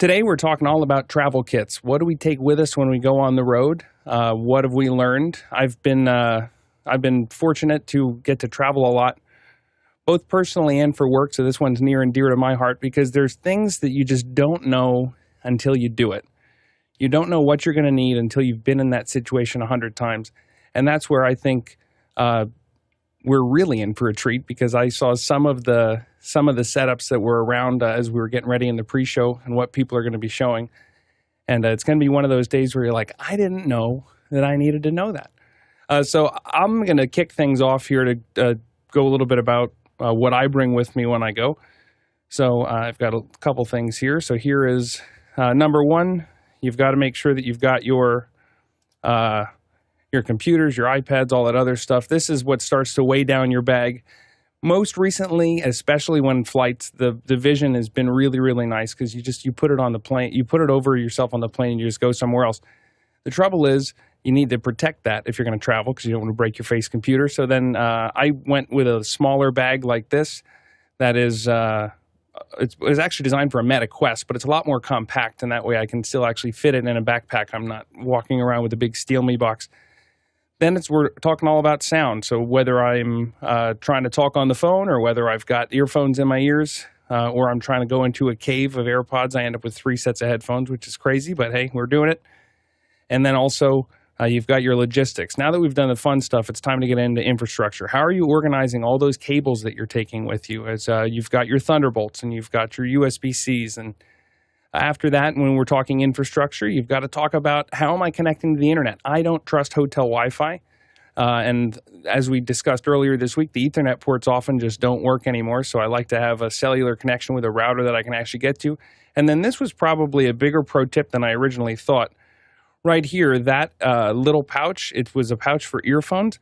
Today we're talking all about travel kits. What do we take with us when we go on the road? What have we learned? I've been fortunate to get to travel a lot, both personally and for work, so this one's near and dear to my heart because there's things that you just don't know until you do it. You don't know what you're going to need until you've been in that situation 100 times. And that's where I think we're really in for a treat because I saw some of the setups that were around as we were getting ready in the pre-show and what people are going to be showing. And it's going to be one of those days where you're like, I didn't know that I needed to know that. So I'm going to kick things off here to go a little bit about what I bring with me when I go. So I've got a couple things here. So here is number one. You've got to make sure that you've got your computers, your iPads, all that other stuff. This is what starts to weigh down your bag. Most recently, especially when flights, the vision has been really, really nice because you put it on the plane, you put it over yourself on the plane and you just go somewhere else. The trouble is you need to protect that if you're going to travel because you don't want to break your face computer. So then I went with a smaller bag like this that is it was actually designed for a Meta Quest, but it's a lot more compact, and that way I can still actually fit it in a backpack. I'm not walking around with a big Steal Me box. Then we're talking all about sound. So whether I'm trying to talk on the phone or whether I've got earphones in my ears or I'm trying to go into a cave of AirPods, I end up with 3 sets of headphones, which is crazy, but hey, we're doing it. And then also you've got your logistics. Now that we've done the fun stuff, it's time to get into infrastructure. How are you organizing all those cables that you're taking with you? As you've got your Thunderbolts and you've got your USB-Cs. And after that, when we're talking infrastructure, you've got to talk about how am I connecting to the internet? I don't trust hotel Wi-Fi. And as we discussed earlier this week, the Ethernet ports often just don't work anymore. So I like to have a cellular connection with a router that I can actually get to. And then this was probably a bigger pro tip than I originally thought. Right here, that little pouch, it was a pouch for earphones.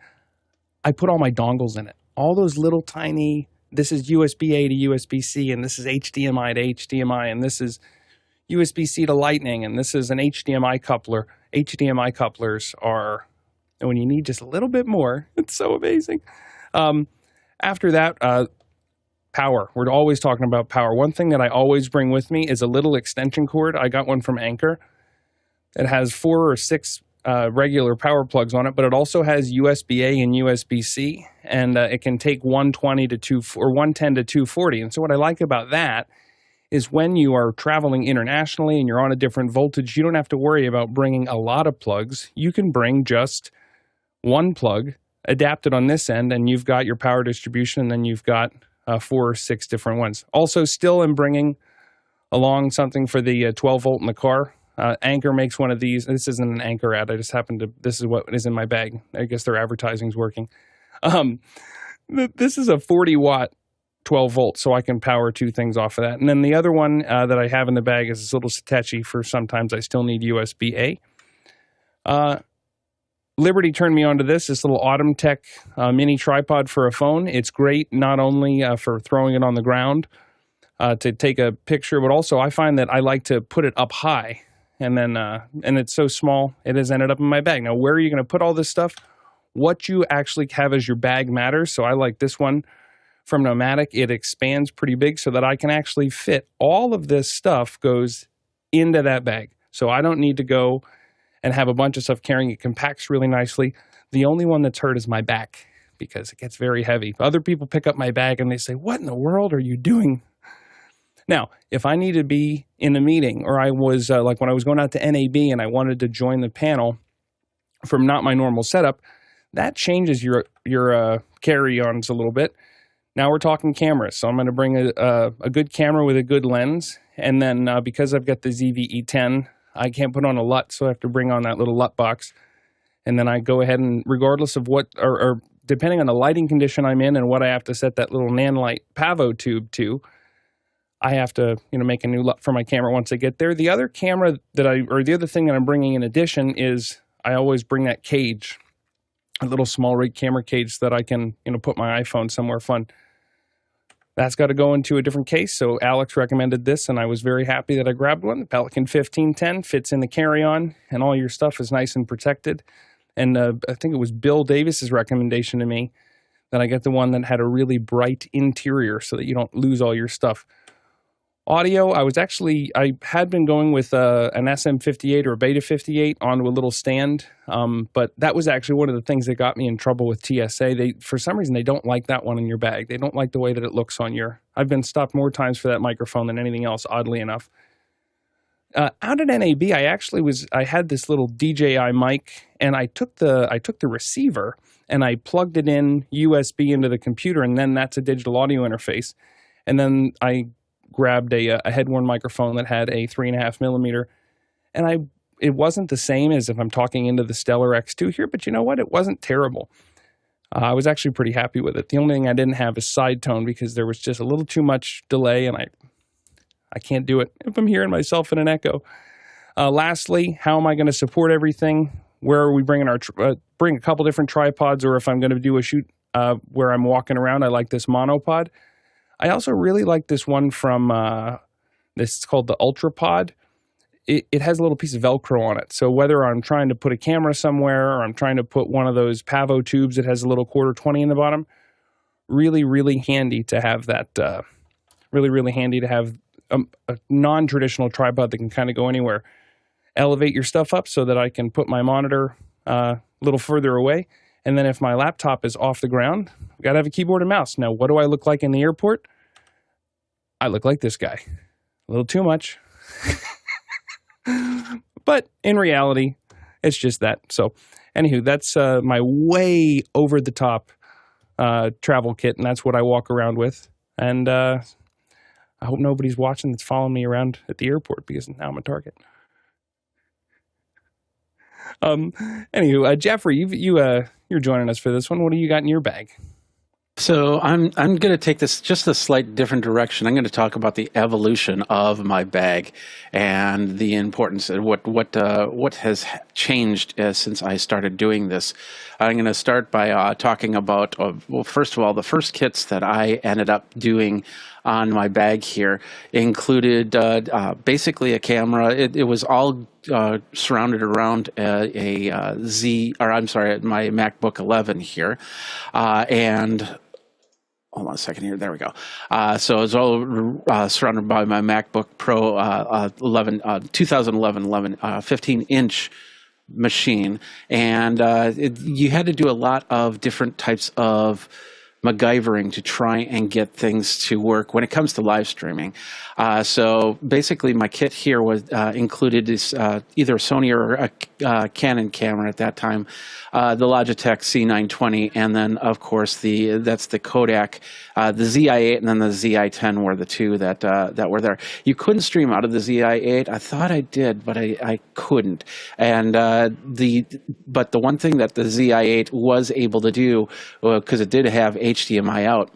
I put all my dongles in it. All those little tiny, this is USB-A to USB-C, and this is HDMI to HDMI, and this is USB-C to Lightning, and this is an HDMI coupler. HDMI couplers are, and when you need just a little bit more, it's so amazing. After that, power. We're always talking about power. One thing that I always bring with me is a little extension cord. I got one from Anchor. It has 4 or 6 regular power plugs on it, but it also has USB-A and USB-C, and it can take 120 to 110 to 240. And so what I like about that is when you are traveling internationally and you're on a different voltage, you don't have to worry about bringing a lot of plugs. You can bring just one plug, adapted on this end, and you've got your power distribution, and then you've got 4 or 6 different ones. Also, still am bringing along something for the 12 volt in the car. Anchor makes one of these. This isn't an Anchor ad. I just happened to, this is what is in my bag. I guess their advertising is working. This is a 40 watt 12 volts, so I can power 2 things off of that. And then the other one that I have in the bag is this little Satechi for sometimes I still need USB-A. Liberty turned me onto this little Autumn Tech mini tripod for a phone. It's great not only for throwing it on the ground to take a picture, but also I find that I like to put it up high. And then, and it's so small, it has ended up in my bag. Now, where are you going to put all this stuff? What you actually have as your bag matters. So I like this one from Nomadic. It expands pretty big so that I can actually fit all of this stuff goes into that bag. So I don't need to go and have a bunch of stuff carrying. It compacts really nicely. The only one that's hurt is my back because it gets very heavy. Other people pick up my bag and they say, what in the world are you doing? Now, if I need to be in a meeting or I was like when I was going out to NAB and I wanted to join the panel from not my normal setup, that changes your carry-ons a little bit. Now we're talking cameras. So I'm going to bring a good camera with a good lens. And then because I've got the ZV-E10, I can't put on a LUT, so I have to bring on that little LUT box. And then I go ahead and regardless of what, or depending on the lighting condition I'm in and what I have to set that little Nanlite Pavo tube to, I have to, make a new LUT for my camera once I get there. The other camera the other thing that I'm bringing in addition is I always bring that cage, a little small rig camera cage so that I can, put my iPhone somewhere fun. That's got to go into a different case. So Alex recommended this, and I was very happy that I grabbed one. The Pelican 1510 fits in the carry-on, and all your stuff is nice and protected. And I think it was Bill Davis's recommendation to me that I get the one that had a really bright interior so that you don't lose all your stuff. Audio, I had been going with an SM58 or a Beta 58 onto a little stand, but that was actually one of the things that got me in trouble with TSA. For some reason, they don't like that one in your bag. They don't like the way that it looks on your. I've been stopped more times for that microphone than anything else, oddly enough. Out at NAB, I had this little DJI mic, and I took the receiver and I plugged it in USB into the computer, and then that's a digital audio interface. And then I grabbed a head-worn microphone that had a 3.5 millimeter, and it wasn't the same as if I'm talking into the Stellar X2 here, but you know what? It wasn't terrible. I was actually pretty happy with it. The only thing I didn't have is side tone because there was just a little too much delay, and I can't do it if I'm hearing myself in an echo. Lastly, how am I going to support everything? Where are we bringing bring a couple different tripods, or if I'm going to do a shoot where I'm walking around, I like this monopod. I also really like this one from this. It's called the UltraPod. It has a little piece of Velcro on it. So whether I'm trying to put a camera somewhere or I'm trying to put one of those Pavo tubes that has a little 1/4-20 in the bottom, really, really handy to have that. Really, really handy to have a non-traditional tripod that can kind of go anywhere. Elevate your stuff up so that I can put my monitor a little further away. And then if my laptop is off the ground, I've got to have a keyboard and mouse. Now, what do I look like in the airport? I look like this guy. A little too much. But in reality, it's just that. So, anywho, that's my way over-the-top travel kit, and that's what I walk around with. And I hope nobody's watching that's following me around at the airport because now I'm a target. Anywho, Jeffrey, you're joining us for this one. What do you got in your bag? So I'm going to take this just a slight different direction. I'm going to talk about the evolution of my bag and the importance of what has changed since I started doing this. I'm going to start by talking about well, first of all, the first kits that I ended up doing on my bag here included basically a camera. It was all surrounded around my MacBook 11 here, and hold on a second here. There we go. So it's all surrounded by my MacBook Pro 2011 15-inch machine, and you had to do a lot of different types of MacGyvering to try and get things to work when it comes to live streaming. So basically my kit here was included this, either a Sony or a Canon camera at that time, the Logitech C920, and then of course that's the Kodak, the ZI-8 and then the ZI-10 were the two that were there. You couldn't stream out of the ZI-8. I thought I did, but I couldn't. And but the one thing that the ZI-8 was able to do, because it did have HDMI out,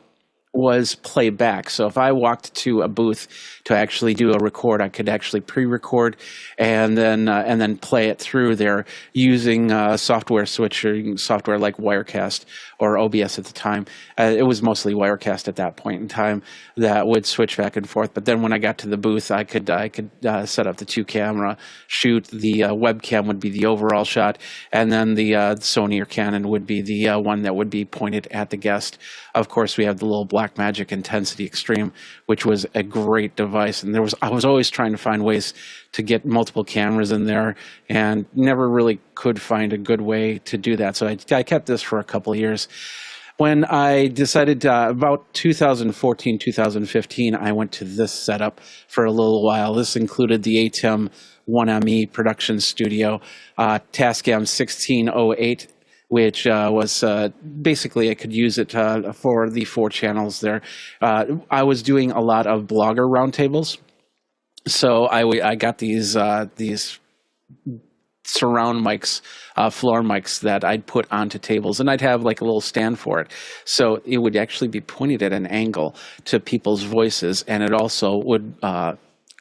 was play back. So if I walked to a booth to actually do a record, I could actually pre-record and then play it through there using software software like Wirecast or OBS at the time. It was mostly Wirecast at that point in time that would switch back and forth. But then when I got to the booth, I could set up the 2-camera shoot. The webcam would be the overall shot, and then the Sony or Canon would be the one that would be pointed at the guest. Of course, we have the little Blackmagic Intensity Extreme, which was a great device. And I was always trying to find ways to get multiple cameras in there, and never really could find a good way to do that. So I kept this for a couple of years. When I decided about 2014, 2015, I went to this setup for a little while. This included the ATEM 1ME production studio, Tascam 1608, which was basically I could use it for the 4 channels there. I was doing a lot of blogger roundtables, so I got these surround mics, floor mics that I'd put onto tables, and I'd have like a little stand for it. So it would actually be pointed at an angle to people's voices, and it also would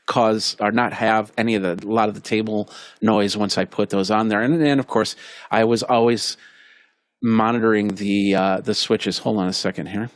cause or not have a lot of the table noise once I put those on there. And then of course I was always monitoring the switches. Hold on a second here.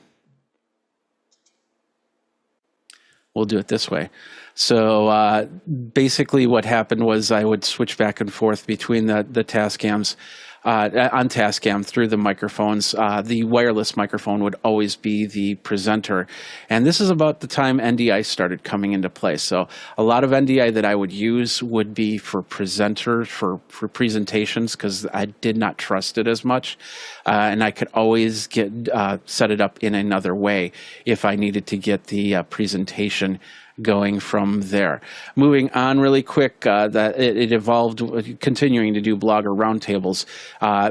We'll do it this way. So basically what happened was I would switch back and forth between the Tascams on Tascam through the microphones. The wireless microphone would always be the presenter. And this is about the time NDI started coming into play. So a lot of NDI that I would use would be for presenters, for presentations, because I did not trust it as much. And I could always set it up in another way if I needed to get the presentation going from there. Moving on really quick, that it evolved, continuing to do blogger roundtables,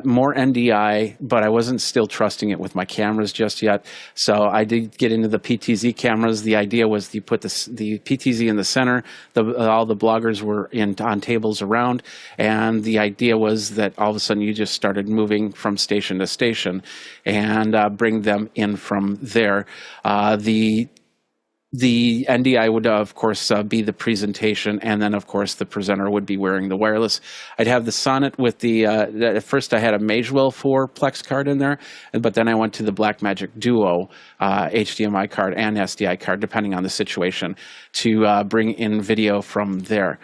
more NDI, but I wasn't still trusting it with my cameras just yet. So I did get into the PTZ cameras. The idea was you put the PTZ in the center, all the bloggers were on tables around, and the idea was that all of a sudden you just started moving from station to station and bring them in from there. The NDI would, of course, be the presentation, and then, of course, the presenter would be wearing the wireless. I'd have the Sonnet with at first I had a Magewell 4 Plex card in there, but then I went to the Blackmagic Duo HDMI card and SDI card, depending on the situation, to bring in video from there.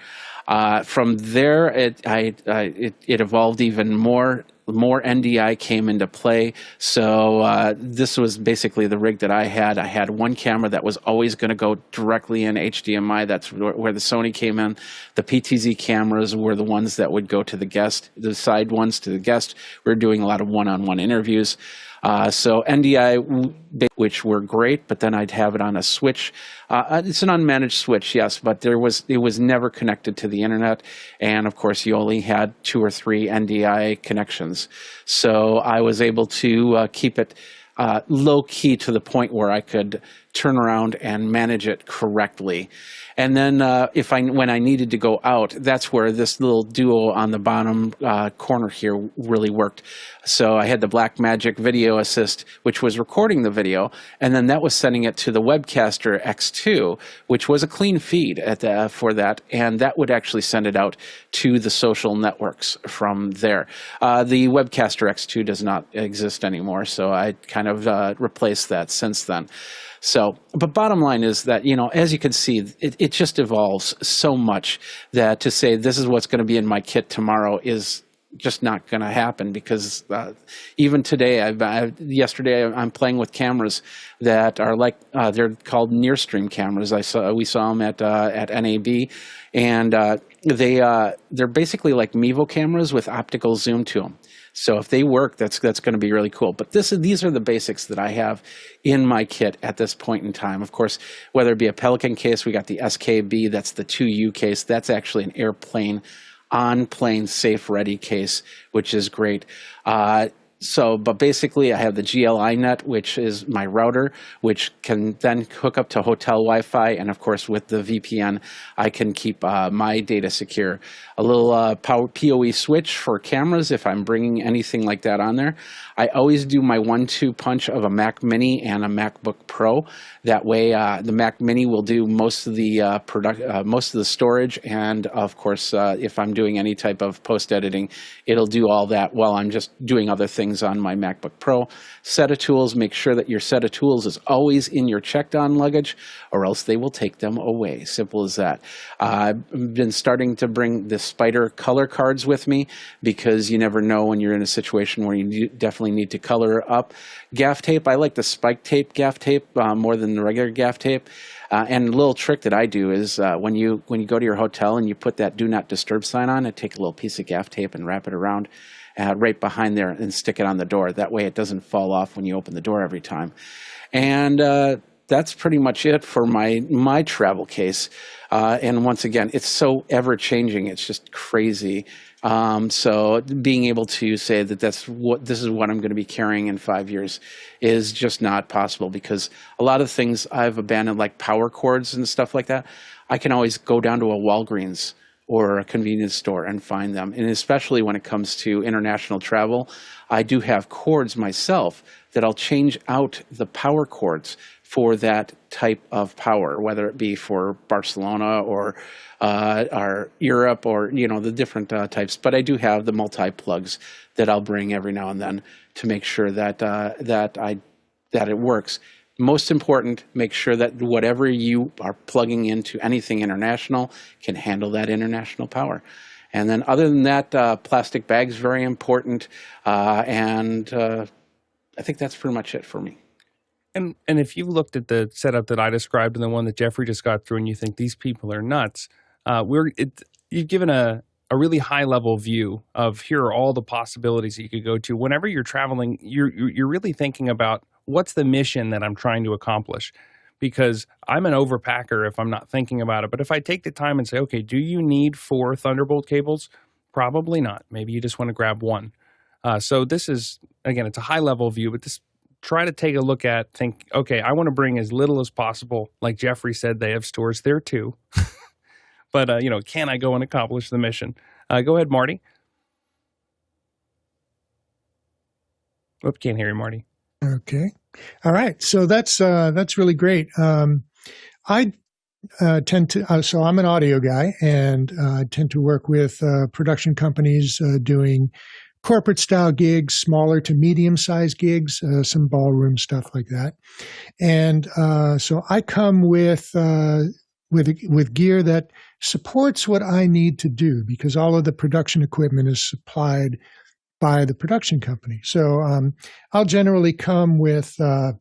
From there, it evolved even more. More NDI came into play. So this was basically the rig that I had. I had one camera that was always going to go directly in HDMI. That's where the Sony came in. The PTZ cameras were the ones that would go to the guest, the side ones to the guest. We were doing a lot of one-on-one interviews. So NDI, which were great, but then I'd have it on a switch. It's an unmanaged switch, yes, but it was never connected to the internet. And of course, you only had 2 or 3 NDI connections. So I was able to keep it low key to the point where I could turn around and manage it correctly. And then when I needed to go out, that's where this little duo on the bottom corner here really worked. So I had the Blackmagic Video Assist, which was recording the video, and then that was sending it to the Webcaster X2, which was a clean feed for that, and that would actually send it out to the social networks from there. The Webcaster X2 does not exist anymore, so I kind of replaced that since then. So, but bottom line is that, as you can see, it just evolves so much that to say this is what's going to be in my kit tomorrow is just not going to happen, because even today, yesterday, I'm playing with cameras that are like they're called near stream cameras. We saw them at NAB, and they're basically like Mevo cameras with optical zoom to them. So if they work, that's going to be really cool. But these are the basics that I have in my kit at this point in time. Of course, whether it be a Pelican case, we got the SKB, that's the 2U case. That's actually an airplane on-plane safe ready case, which is great. But basically I have the GLI net, which is my router, which can then hook up to hotel Wi-Fi. And of course, with the VPN, I can keep my data secure. A little power PoE switch for cameras if I'm bringing anything like that on there. I always do my 1-2 punch of a Mac Mini and a MacBook Pro. That way, the Mac Mini will do most of the storage, and of course, if I'm doing any type of post editing, it'll do all that while I'm just doing other things on my MacBook Pro. Set of tools. Make sure that your set of tools is always in your checked on luggage, or else they will take them away. Simple as that. I've been starting to bring the Spider color cards with me, because you never know when you're in a situation where you definitely need to color up. Gaff tape, I like the spike tape gaff tape more than the regular gaff tape. And a little trick that I do is when you go to your hotel and you put that do not disturb sign on, I take a little piece of gaff tape and wrap it around right behind there and stick it on the door. That way it doesn't fall off when you open the door every time. And that's pretty much it for my travel case. And once again, it's so ever changing. It's just crazy. So being able to say that this is what I'm going to be carrying in 5 years is just not possible, because a lot of things I've abandoned, like power cords and stuff like that, I can always go down to a Walgreens or a convenience store and find them. And especially when it comes to international travel, I do have cords myself that I'll change out the power cords for that type of power, whether it be for Barcelona or Europe, or the different types. But I do have the multi-plugs that I'll bring every now and then to make sure that it works. most important, make sure that whatever you are plugging into anything international can handle that international power. And then other than that, plastic bags very important. And I think that's pretty much it for me. And if you looked at the setup that I described and the one that Jeffrey just got through, and you think these people are nuts, you've given a really high level view of here are all the possibilities that you could go to. Whenever you're traveling, you're really thinking about what's the mission that I'm trying to accomplish. Because I'm an overpacker if I'm not thinking about it. But if I take the time and say, okay, do you need 4 Thunderbolt cables? Probably not. Maybe you just want to grab one. So this is, again, it's a high level view, but try to take a look at, think, okay, I want to bring as little as possible. Like Jeffrey said, they have stores there too. But, can I go and accomplish the mission? Go ahead, Marty. Whoop, can't hear you, Marty. Okay. All right. So that's really great. I tend to, so I'm an audio guy, and I tend to work with production companies doing corporate style gigs, smaller to medium sized gigs, some ballroom stuff like that. And so I come with gear that supports what I need to do, because all of the production equipment is supplied by the production company. So I'll generally come with a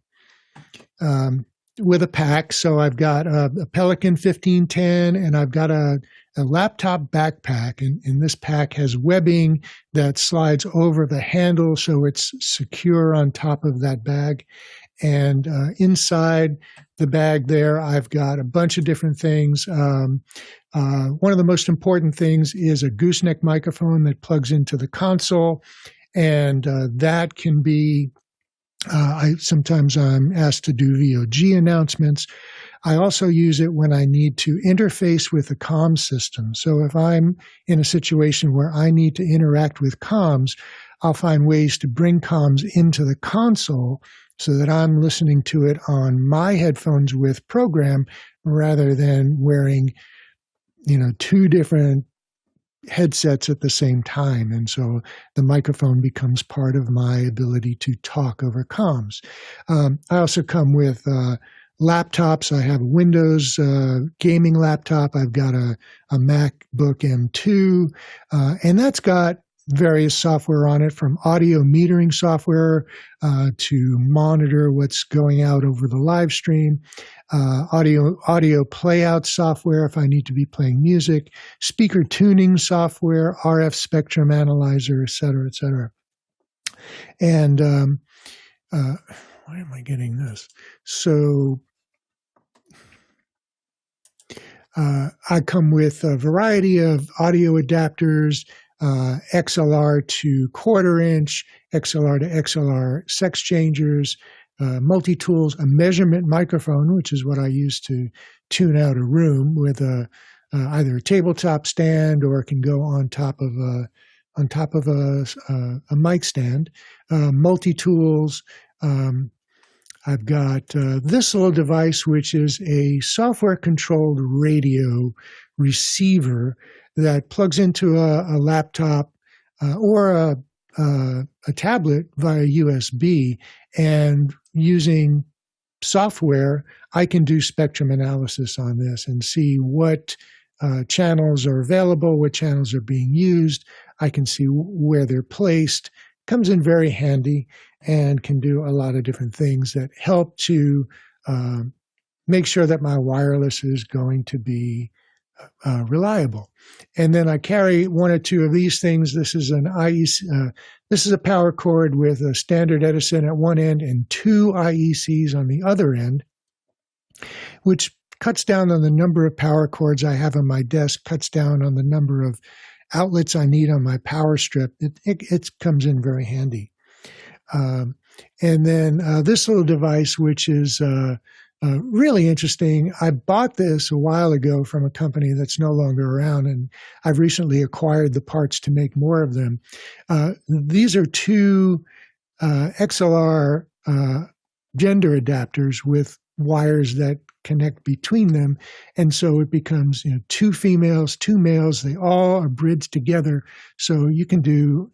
pack. So I've got a Pelican 1510, and I've got a laptop backpack. And this pack has webbing that slides over the handle, so it's secure on top of that bag. And inside the bag there, I've got a bunch of different things. One of the most important things is a gooseneck microphone that plugs into the console, and that can be, sometimes I'm asked to do VOG announcements. I also use it when I need to interface with the comm system. So if I'm in a situation where I need to interact with comms, I'll find ways to bring comms into the console so that I'm listening to it on my headphones with program, rather than wearing, 2 different headsets at the same time. And so the microphone becomes part of my ability to talk over comms. I also come with laptops. I have a Windows gaming laptop. I've got a MacBook M2, and that's got various software on it, from audio metering software to monitor what's going out over the live stream, audio playout software if I need to be playing music, speaker tuning software, RF spectrum analyzer, et cetera, et cetera. And why am I getting this? So I come with a variety of audio adapters, XLR to quarter inch, XLR to XLR sex changers, multi-tools, a measurement microphone, which is what I use to tune out a room, with either a tabletop stand, or it can go on top of a mic stand. Multi-tools. I've got this little device, which is a software-controlled radio receiver that plugs into a laptop or a tablet via USB, and using software, I can do spectrum analysis on this and see what channels are available, what channels are being used. I can see where they're placed. Comes in very handy, and can do a lot of different things that help to make sure that my wireless is going to be reliable. And then I carry 1 or 2 of these things. This is an IEC. This is a power cord with a standard Edison at one end and 2 IECs on the other end, which cuts down on the number of power cords I have on my desk, cuts down on the number of outlets I need on my power strip. It comes in very handy. And then this little device, which is really interesting. I bought this a while ago from a company that's no longer around, and I've recently acquired the parts to make more of them. These are 2 XLR gender adapters with wires that connect between them. And so it becomes 2 females, 2 males. They all are bridged together. So you can do,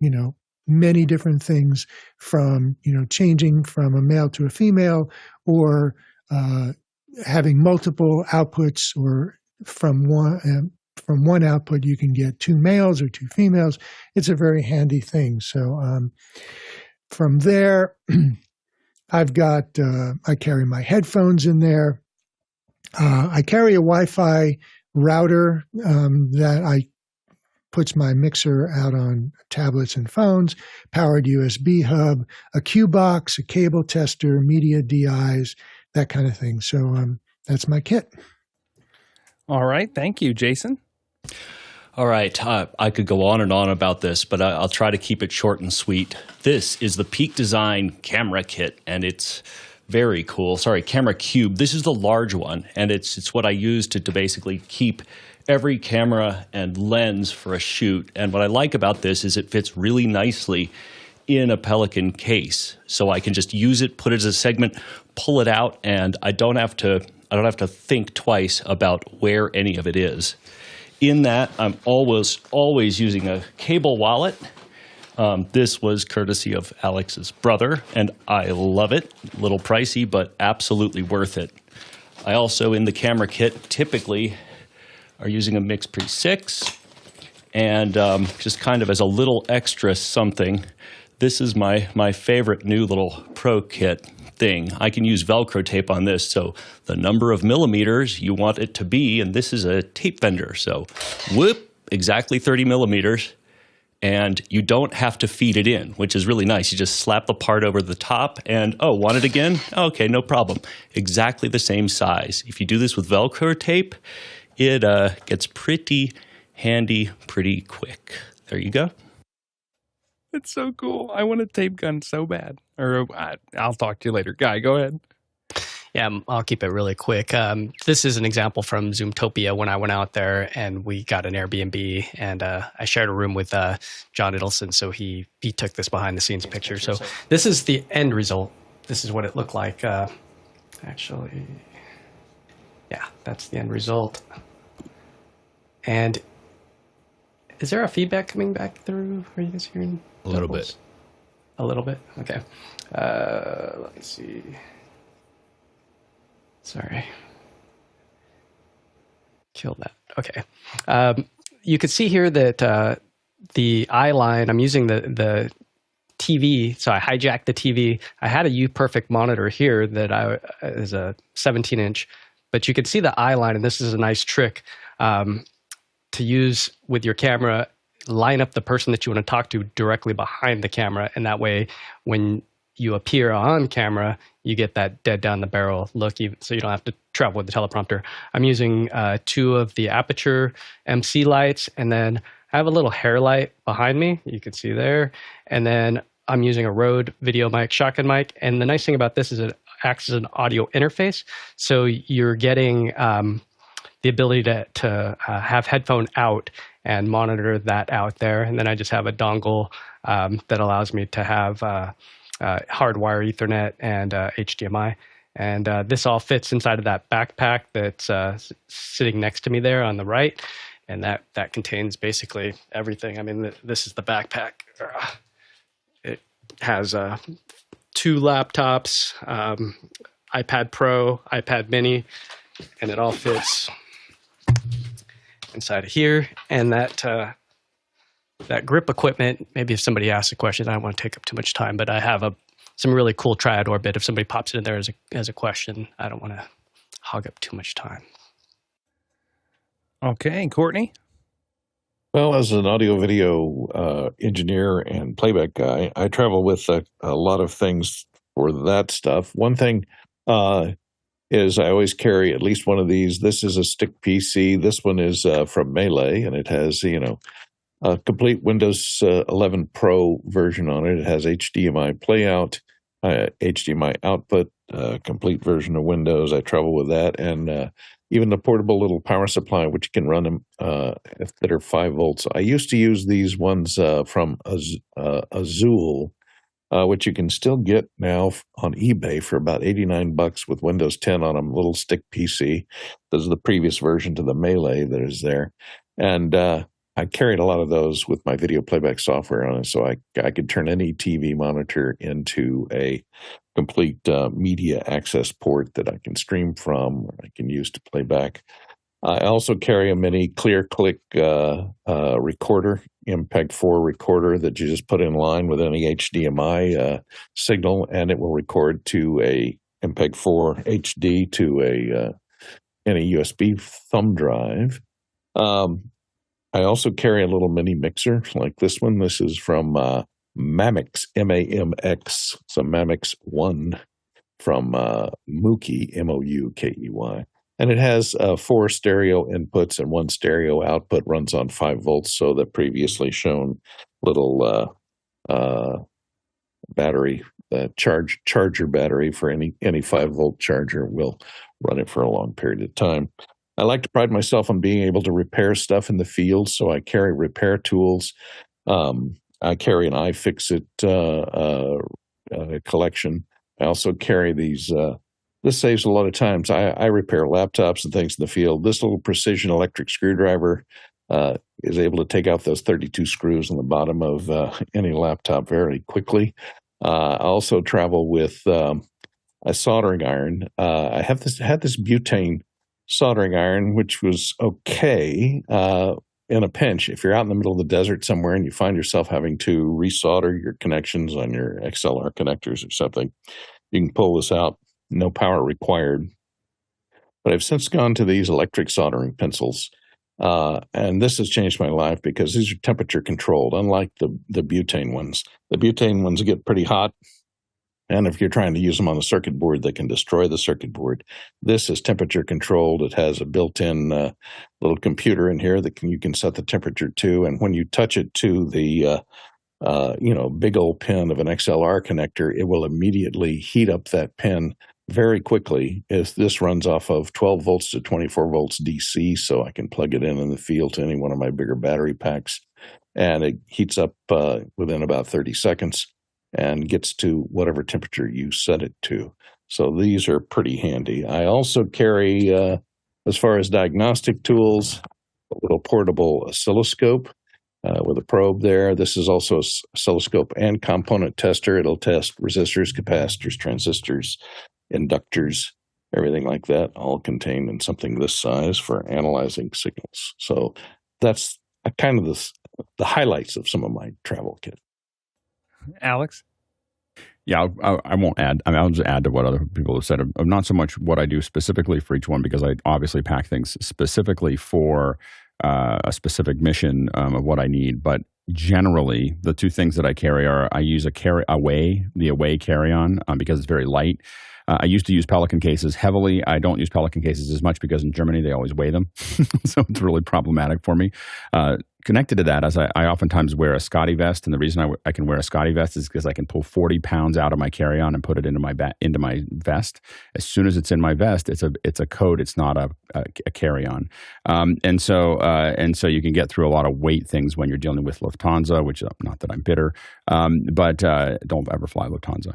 many different things, from changing from a male to a female, or having multiple outputs, or from one output you can get two males or two females. It's a very handy thing. So from there, I've got I carry my headphones in there. I carry a Wi-Fi router that puts my mixer out on tablets and phones, powered USB hub, a Q box, a cable tester, media DIs, that kind of thing. So that's my kit. All right. Thank you, Jason. All right. I could go on and on about this, but I'll try to keep it short and sweet. This is the Peak Design camera kit, and it's very cool. Sorry, camera cube. This is the large one, and it's what I use to basically keep every camera and lens for a shoot. And what I like about this is it fits really nicely in a Pelican case. So I can just use it, put it as a segment, pull it out, and I don't have to think twice about where any of it is. In that, I'm always using a cable wallet. This was courtesy of Alex's brother, and I love it. A little pricey, but absolutely worth it. I also, in the camera kit, typically are using a Mix-Pre 6, and just kind of as a little extra something, this is my favorite new little Pro Kit thing. I can use Velcro tape on this, so the number of millimeters you want it to be, and this is a tape fender, so whoop, exactly 30 millimeters, and you don't have to feed it in, which is really nice. You just slap the part over the top, and want it again? Okay, no problem. Exactly the same size. If you do this with Velcro tape, it gets pretty handy pretty quick. There you go. It's so cool. I want a tape gun so bad. Or I'll talk to you later. Guy, go ahead. Yeah, I'll keep it really quick. This is an example from Zoomtopia when I went out there and we got an Airbnb, and I shared a room with John Idelson, so he took this behind the scenes picture. So this is the end result. This is what it looked like. Actually, yeah, that's the end result. And is there a feedback coming back through? Are you guys hearing? A little bit. A little bit? Okay. Let me see. Sorry. Kill that. Okay. You can see here that the eye line, I'm using the TV, so I hijacked the TV. I had a U-Perfect monitor here that is a 17-inch, but you can see the eye line, and this is a nice trick to use with your camera. Line up the person that you want to talk to directly behind the camera, and that way when you appear on camera, you get that dead down the barrel look, so you don't have to travel with the teleprompter. I'm using 2 of the Aperture MC lights, and then I have a little hair light behind me, you can see there, and then I'm using a Rode video mic, shotgun mic, and the nice thing about this is it acts as an audio interface, so you're getting the ability to have headphone out and monitor that out there. And then I just have a dongle that allows me to have hardwire Ethernet and HDMI. And this all fits inside of that backpack that's sitting next to me there on the right. And that contains basically everything. I mean, this is the backpack. It has 2 laptops, iPad Pro, iPad Mini, and it all fits inside of here. And that grip equipment, maybe if somebody asks a question, I don't want to take up too much time, but I have some really cool triad orbit. If somebody pops it in there as a question, I don't want to hog up too much time. Okay, Courtney? Well, as an audio-video engineer and playback guy, I travel with a lot of things for that stuff. One thing is I always carry at least one of these. This is a stick PC. This one is from Melee, and it has, a complete Windows 11 Pro version on it. It has HDMI playout, HDMI output, complete version of Windows. I travel with that, and even the portable little power supply, which can run them that are 5 volts. I used to use these ones from Azul, which you can still get now on eBay for about $89 with Windows 10 on a little stick PC. This is the previous version to the Melee that is there. And I carried a lot of those with my video playback software on it, so I could turn any TV monitor into a complete media access port that I can stream from, or I can use to play back. I also carry a mini clear click recorder, MPEG-4 recorder that you just put in line with any HDMI signal, and it will record to a MPEG-4 HD to any USB thumb drive. I also carry a little mini mixer like this one. This is from Mamix, M-A-M-X. It's a Mamix 1 from Mookey, M-O-U-K-E-Y. And it has 4 stereo inputs and 1 stereo output, runs on 5 volts. So the previously shown little battery, charger battery for any 5-volt charger will run it for a long period of time. I like to pride myself on being able to repair stuff in the field, so I carry repair tools. I carry an iFixit collection. I also carry these. This saves a lot of times. I repair laptops and things in the field. This little precision electric screwdriver is able to take out those 32 screws on the bottom of any laptop very quickly. I also travel with a soldering iron. I had this butane soldering iron, which was okay in a pinch. If you're out in the middle of the desert somewhere and you find yourself having to resolder your connections on your XLR connectors or something, you can pull this out, no power required. But I've since gone to these electric soldering pencils, and this has changed my life because these are temperature controlled, unlike the butane ones. The butane ones get pretty hot, and if you're trying to use them on the circuit board, they can destroy the circuit board. This is temperature controlled. It has a built-in little computer in here that you can set the temperature to, and when you touch it to the big old pin of an XLR connector, it will immediately heat up that pin very quickly. If this runs off of 12 volts to 24 volts DC, so I can plug it in the field to any one of my bigger battery packs, and it heats up within about 30 seconds and gets to whatever temperature you set it to. So these are pretty handy. I also carry, as far as diagnostic tools, a little portable oscilloscope with a probe there. This is also an oscilloscope and component tester. It'll test resistors, capacitors, transistors, inductors, everything like that, all contained in something this size for analyzing signals. So that's kind of the highlights of some of my travel kit. Alex? Yeah, I won't add. I mean, I'll just add to what other people have said. Of not so much what I do specifically for each one, because I obviously pack things specifically for a specific mission of what I need. But generally, the two things that I carry are I use the Away carry-on because it's very light. I used to use Pelican cases heavily. I don't use Pelican cases as much because in Germany they always weigh them, so it's really problematic for me. Connected to that, as I oftentimes wear a Scotty vest, and the reason I can wear a Scotty vest is because I can pull 40 pounds out of my carry-on and put it into my vest. As soon as it's in my vest, it's a coat. It's not a carry-on, and so you can get through a lot of weight things when you're dealing with Lufthansa, which not that I'm bitter, but don't ever fly Lufthansa.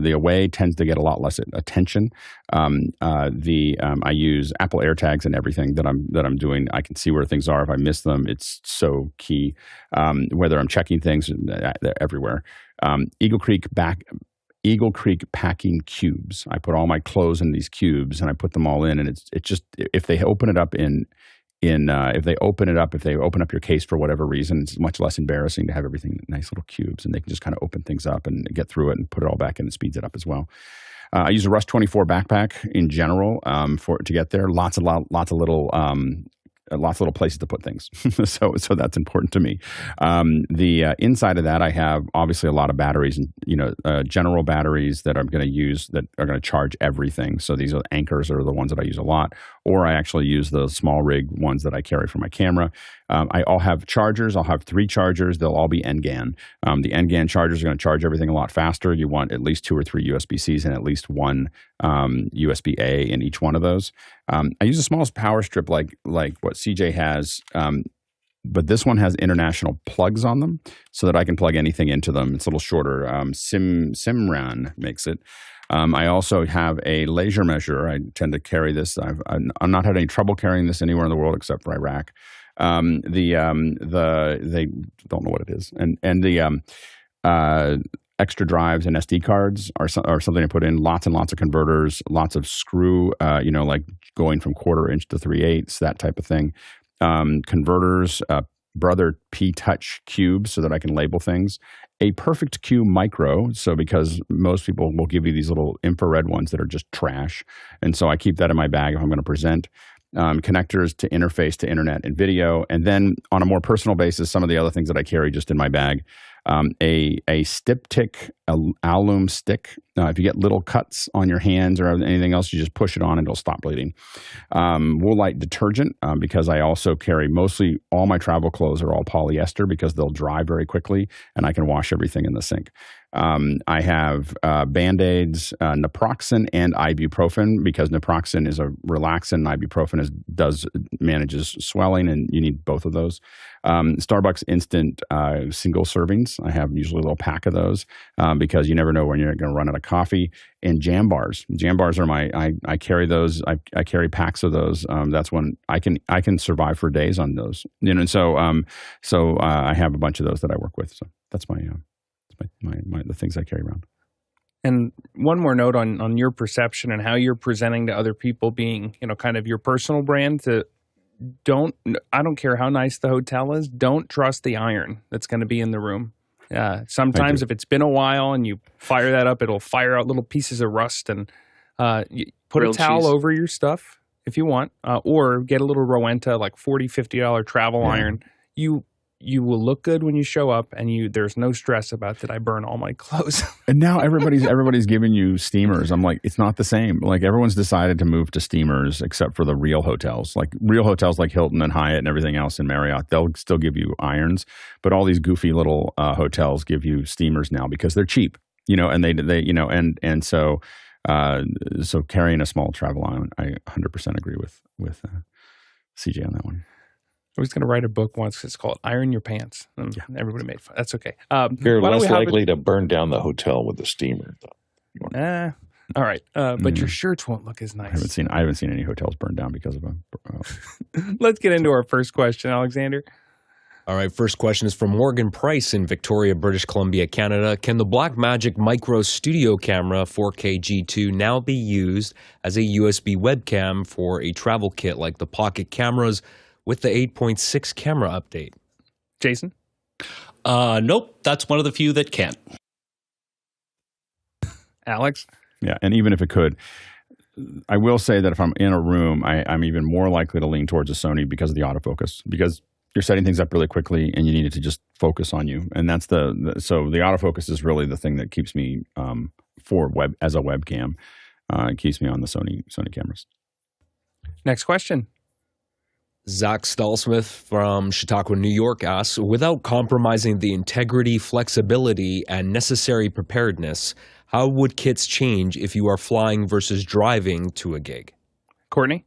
The Away tends to get a lot less attention. I use Apple AirTags and everything that I'm doing. I can see where things are. If I miss them, it's so key. Whether I'm checking things, they're everywhere. Eagle Creek packing cubes. I put all my clothes in these cubes and I put them all in, and it's just, if they open it up if they open up your case for whatever reason, it's much less embarrassing to have everything in nice little cubes, and they can just kind of open things up and get through it and put it all back in. It speeds it up as well. I use a Rust 24 backpack in general to get there. Lots of little places to put things. so that's important to me. The inside of that, I have obviously a lot of batteries and general batteries that I'm going to use that are going to charge everything. So these are anchors are the ones that I use a lot, or I actually use the small rig ones that I carry for my camera. I'll have chargers. I'll have 3 chargers. They'll all be NGAN. The NGAN chargers are going to charge everything a lot faster. You want at least 2 or 3 USB-Cs and at least 1 USB-A in each one of those. I use the smallest power strip like what CJ has, but this one has international plugs on them so that I can plug anything into them. It's a little shorter. Simran makes it. I also have a laser measure. I tend to carry this. I'm not had any trouble carrying this anywhere in the world except for Iraq. They don't know what it is, and the extra drives and SD cards are something I put in. Lots and lots of converters, lots of screw, like going from 1/4 inch to 3/8, that type of thing. Converters, Brother P-Touch cubes so that I can label things. A Perfect Q Micro, so because most people will give you these little infrared ones that are just trash, and so I keep that in my bag if I'm going to present. Connectors to interface to internet and video, and then on a more personal basis, some of the other things that I carry just in my bag. A Stiptic alum stick. If you get little cuts on your hands or anything else, you just push it on and it'll stop bleeding. Woolite detergent, because I also carry mostly all my travel clothes are all polyester because they'll dry very quickly and I can wash everything in the sink. I have Band-Aids, naproxen, and ibuprofen because naproxen is a relaxant and ibuprofen manages swelling, and you need both of those. Starbucks instant single servings. I have usually a little pack of those because you never know when you're going to run out of coffee. And jam bars. Jam bars are I carry those. I carry packs of those. That's when I can survive for days on those. So I have a bunch of those that I work with. So that's the things I carry around. And one more note on your perception and how you're presenting to other people, being kind of your personal brand. I don't care how nice the hotel is. Don't trust the iron that's going to be in the room. Sometimes if it's been a while and you fire that up, it'll fire out little pieces of rust. And you put Grilled a towel cheese. over your stuff if you want, or get a little Rowenta, like $40, $50 travel iron. You will look good when you show up, and there's no stress about did I burn all my clothes. And now everybody's giving you steamers. I'm like, it's not the same. Like everyone's decided to move to steamers except for the real hotels. Like real hotels like Hilton and Hyatt and everything else in Marriott, they'll still give you irons, but all these goofy little hotels give you steamers now because they're cheap. And so carrying a small travel iron, I 100% agree with CJ on that one. I was going to write a book once. It's called Iron Your Pants. And everybody made fun. That's okay. You're less likely to burn down the hotel with a steamer, though. All right. But your shirts won't look as nice. I haven't seen any hotels burned down because of them. Let's get into our first question, Alexander. All right, first question is from Morgan Price in Victoria, British Columbia, Canada. Can the Blackmagic Micro Studio Camera 4K G2 now be used as a USB webcam for a travel kit like the Pocket cameras with the 8.6 camera update? Jason? Nope, that's one of the few that can't. Alex? Yeah, and even if it could, I will say that if I'm in a room, I'm even more likely to lean towards a Sony because of the autofocus, because you're setting things up really quickly and you need it to just focus on you. And that's so the autofocus is really the thing that keeps me as a webcam. It keeps me on the Sony cameras. Next question. Zach Stallsmith from Chautauqua, New York asks, without compromising the integrity, flexibility, and necessary preparedness, how would kits change if you are flying versus driving to a gig? Courtney?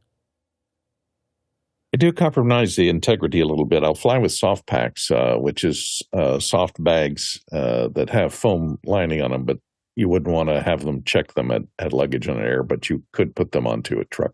I do compromise the integrity a little bit. I'll fly with soft packs, which is soft bags that have foam lining on them, but you wouldn't want to have them check them at luggage on air, but you could put them onto a truck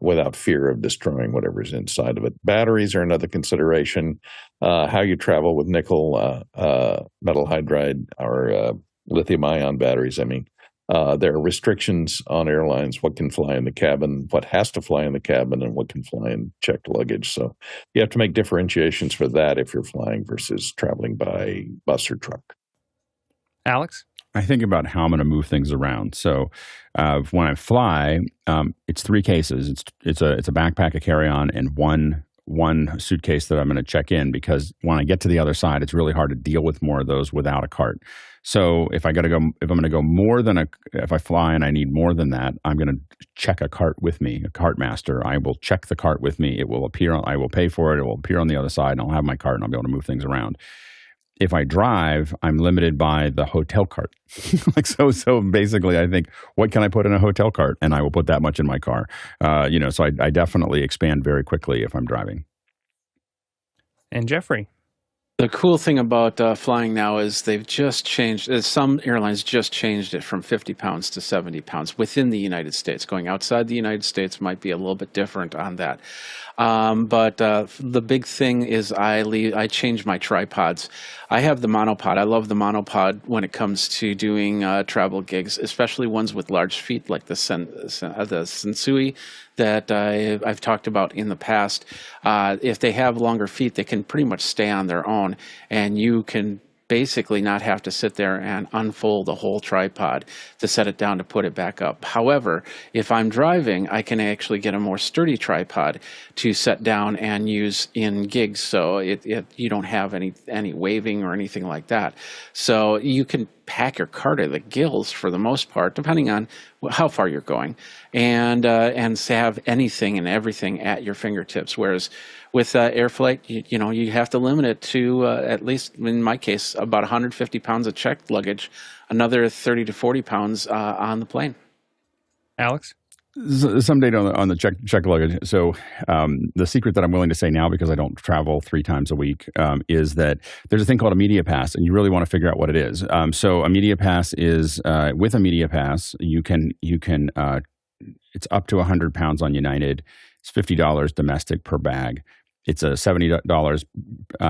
without fear of destroying whatever's inside of it. Batteries are another consideration. How you travel with nickel, metal hydride, or lithium-ion batteries, there are restrictions on airlines, what can fly in the cabin, what has to fly in the cabin, and what can fly in checked luggage. So you have to make differentiations for that if you're flying versus traveling by bus or truck. Alex? I think about how I'm going to move things around. So when I fly, it's 3 cases. It's a backpack, a carry-on, and one suitcase that I'm going to check in, because when I get to the other side, it's really hard to deal with more of those without a cart. So if I'm going to go more than if I fly and I need more than that, I'm going to check a cart with me, a cart master. I will check the cart with me. It will appear. I will pay for it. It will appear on the other side, and I'll have my cart, and I'll be able to move things around. If I drive, I'm limited by the hotel cart. So basically, I think, what can I put in a hotel cart? And I will put that much in my car. So I definitely expand very quickly if I'm driving. And Jeffrey? The cool thing about flying now is they've just changed, some airlines just changed it from 50 pounds to 70 pounds within the United States. Going outside the United States might be a little bit different on that. But the big thing is I change my tripods. I have the monopod. I love the monopod when it comes to doing travel gigs, especially ones with large feet like the Sensui that I've talked about in the past. If they have longer feet, they can pretty much stay on their own, and you can basically not have to sit there and unfold the whole tripod to set it down to put it back up. However, if I'm driving, I can actually get a more sturdy tripod to set down and use in gigs, so you don't have any waving or anything like that. So you can pack your car to the gills for the most part, depending on how far you're going, and have anything and everything at your fingertips. Whereas with air flight, you have to limit it to at least, in my case, about 150 pounds of checked luggage, another 30 to 40 pounds on the plane. Alex? Some data on the check luggage. So the secret that I'm willing to say now, because I don't travel 3 times a week, is that there's a thing called a media pass, and you really want to figure out what it is. So a media pass is with a media pass, you can it's up to 100 pounds on United. It's $50 domestic per bag. It's a $70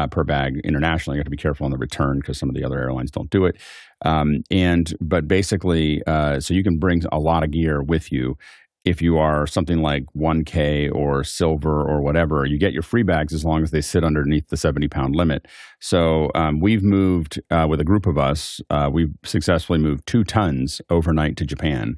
per bag internationally. You have to be careful on the return because some of the other airlines don't do it. But basically, so you can bring a lot of gear with you. If you are something like 1K or silver or whatever, you get your free bags as long as they sit underneath the 70-pound limit. So we've moved with a group of us. We've successfully moved 2 tons overnight to Japan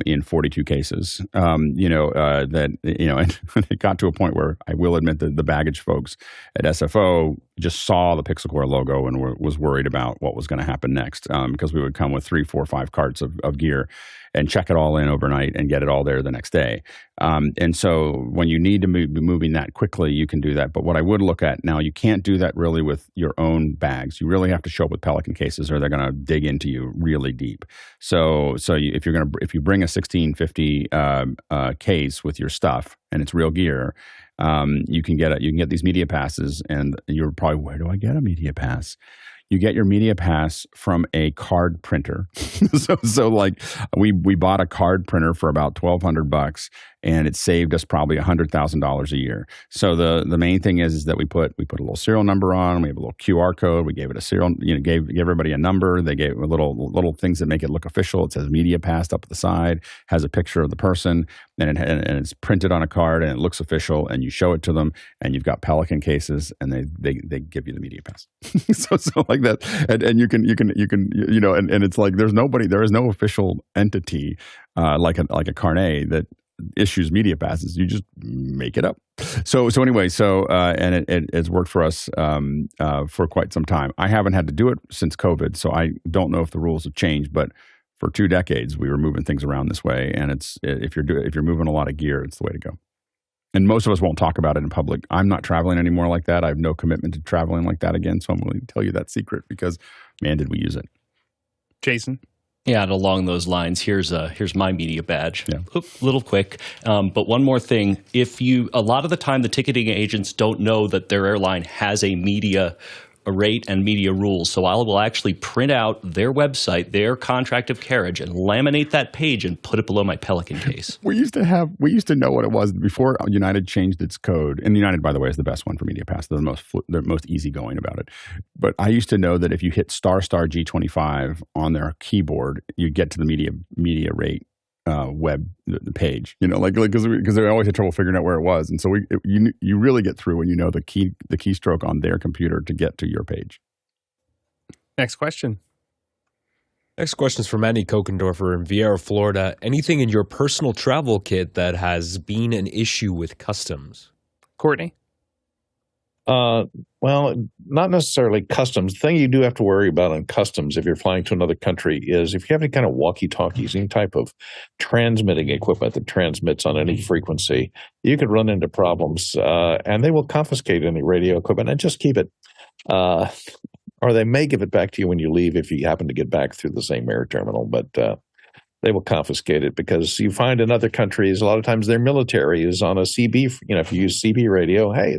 in 42 cases. And it got to a point where I will admit that the baggage folks at SFO just saw the Pixel Core logo and was worried about what was going to happen next, because we would come with 3, 4, 5 carts of gear and check it all in overnight and get it all there the next day. And so when you need to be moving that quickly, you can do that. But what I would look at now, you can't do that really with your own bags. You really have to show up with Pelican cases, or they're going to dig into you really deep. So if you bring a 1650 case with your stuff and it's real gear, you can get these media passes, and you're probably, where do I get a media pass? You get your media pass from a card printer. so like we bought a card printer for about $1,200, and it saved us probably $100,000 a year. So the main thing is that we put a little serial number on. We have a little QR code. We gave it a serial, gave everybody a number. They gave a little things that make it look official. It says media pass up at the side, has a picture of the person, and it's printed on a card, and it looks official. And you show it to them, and you've got Pelican cases, and they give you the media pass. so like that, and you can and it's like there is no official entity like a carnet that issues media passes. You just make it up. So anyway, and it's worked for us for quite some time. I haven't had to do it since COVID, so I don't know if the rules have changed. But for 2 decades, we were moving things around this way, and it's if you're moving a lot of gear, it's the way to go. And most of us won't talk about it in public. I'm not traveling anymore like that. I have no commitment to traveling like that again. So I'm willing to tell you that secret because, man, did we use it. Jason? Yeah, and along those lines, here's my media badge. Yeah. Little quick, but one more thing. A lot of the time, the ticketing agents don't know that their airline has a media rate and media rules. So I will actually print out their website, their contract of carriage, and laminate that page and put it below my Pelican case. We used to know what it was before United changed its code. And United, by the way, is the best one for Media Pass. They're the most easygoing about it. But I used to know that if you hit ** G25 on their keyboard, you get to the media rate web the page, because they always had trouble figuring out where it was, and so you really get through when you know the keystroke on their computer to get to your page. Next question. Next question is from Andy Kokendorfer in Vieira, Florida. Anything in your personal travel kit that has been an issue with customs? Courtney? Well, not necessarily customs. The thing you do have to worry about on customs if you're flying to another country is if you have any kind of walkie-talkies, any type of transmitting equipment that transmits on any frequency, you could run into problems, and they will confiscate any radio equipment and just keep it. Or they may give it back to you when you leave if you happen to get back through the same air terminal. But they will confiscate it, because you find in other countries, a lot of times their military is on a CB, if you use CB radio, hey,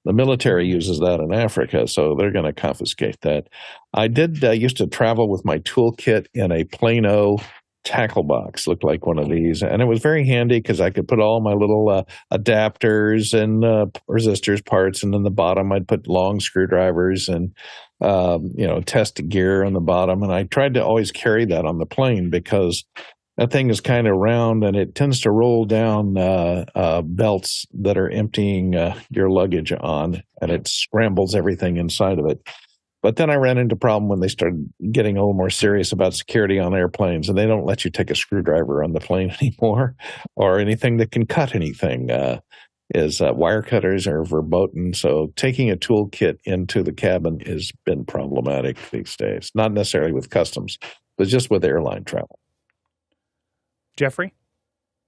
the military uses that in Africa, so they're going to confiscate that. I did used to travel with my toolkit in a Plano tackle box, looked like one of these, and it was very handy because I could put all my little adapters and resistors parts, and in the bottom I'd put long screwdrivers and test gear on the bottom, and I tried to always carry that on the plane because that thing is kind of round and it tends to roll down belts that are emptying your luggage on, and it scrambles everything inside of it. But then I ran into a problem when they started getting a little more serious about security on airplanes, and they don't let you take a screwdriver on the plane anymore, or anything that can cut anything. Wire cutters are verboten. So taking a toolkit into the cabin has been problematic these days. Not necessarily with customs, but just with airline travel. Jeffrey?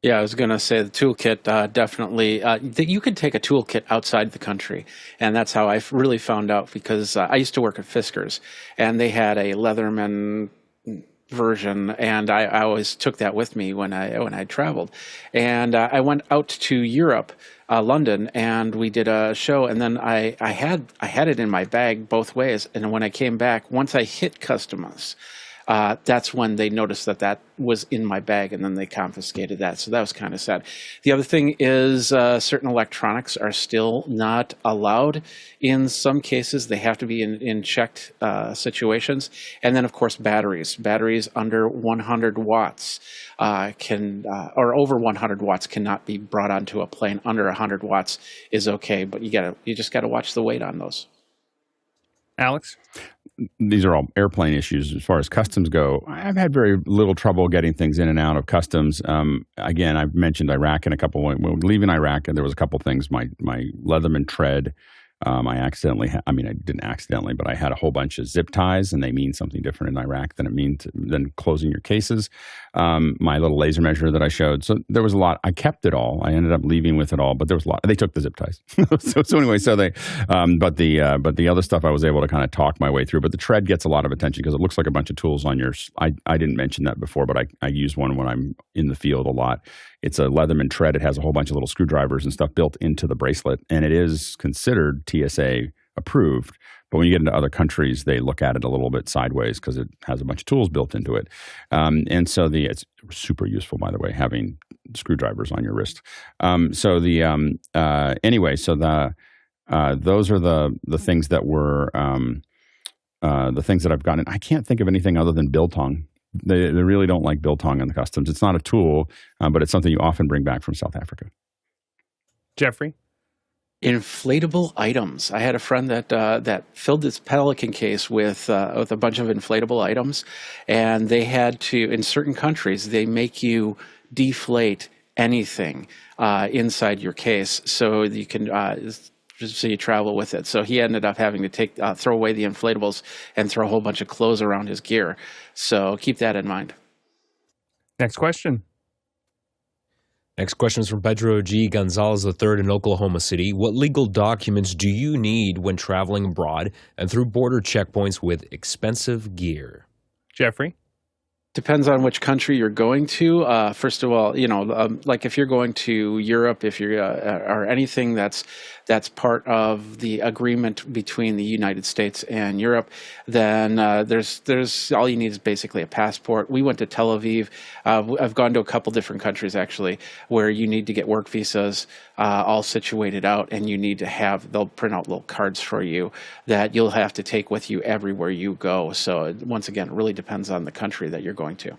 Yeah, I was going to say the toolkit definitely. You could take a toolkit outside the country, and that's how I really found out, because I used to work at Fiskars, and they had a Leatherman version, and I always took that with me when I traveled. And I went out to Europe, London, and we did a show, and then I had it in my bag both ways. And when I came back, once I hit customs, that's when they noticed that was in my bag, and then they confiscated that. So that was kind of sad. The other thing is certain electronics are still not allowed. In some cases, they have to be in checked situations. And then, of course, batteries. Batteries under 100 watts or over 100 watts cannot be brought onto a plane. Under 100 watts is okay, but you just got to watch the weight on those. Alex? These are all airplane issues. As far as customs go, I've had very little trouble getting things in and out of customs. Again, I've mentioned Iraq in a couple. When leaving Iraq, and there was a couple things. My Leatherman tread. I didn't accidentally, but I had a whole bunch of zip ties, and they mean something different in Iraq than closing your cases. My little laser measure that I showed. So there was a lot. I kept it all. I ended up leaving with it all, but there was a lot. They took the zip ties. so anyway, but the other stuff I was able to kind of talk my way through. But the tread gets a lot of attention because it looks like a bunch of tools on yours. I didn't mention that before, but I use one when I'm in the field a lot. It's a Leatherman tread. It has a whole bunch of little screwdrivers and stuff built into the bracelet, and it is considered TSA approved. But when you get into other countries, they look at it a little bit sideways because it has a bunch of tools built into it. And so it's super useful, by the way, having screwdrivers on your wrist. Those are the things that were the things that I've gotten. I can't think of anything other than biltong. They really don't like biltong in the customs. It's not a tool, but it's something you often bring back from South Africa. Jeffrey? Inflatable items. I had a friend that filled this Pelican case with a bunch of inflatable items, and they had to, in certain countries, they make you deflate anything inside your case so you can so you travel with it. So he ended up having to throw away the inflatables and throw a whole bunch of clothes around his gear. So keep that in mind. Next question. Next question is from Pedro G. Gonzalez III in Oklahoma City. What legal documents do you need when traveling abroad and through border checkpoints with expensive gear? Jeffrey? Depends on which country you're going to. First of all, like if you're going to Europe, if you're or anything that's part of the agreement between the United States and Europe, then there's all you need is basically a passport. We went to Tel Aviv. I've gone to a couple different countries actually where you need to get work visas all situated out, and you need to they'll print out little cards for you that you'll have to take with you everywhere you go. So once again, it really depends on the country that you're going to.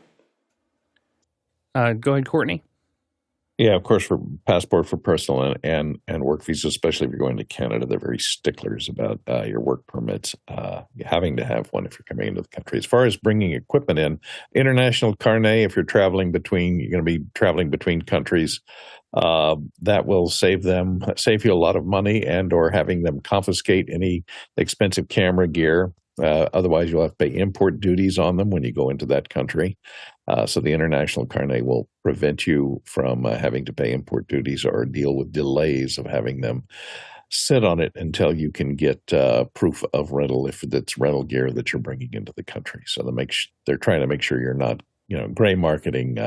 Go ahead, Courtney. Yeah, of course, for passport for personal and work visas, especially if you're going to Canada, they're very sticklers about your work permits, having to have one if you're coming into the country. As far as bringing equipment in, international carnet, if you're going to be traveling between countries, that will save you a lot of money, and or having them confiscate any expensive camera gear. Otherwise, you'll have to pay import duties on them when you go into that country. So the international carnet will prevent you from having to pay import duties or deal with delays of having them sit on it until you can get proof of rental if it's rental gear that you're bringing into the country. So they're trying to make sure you're not gray marketing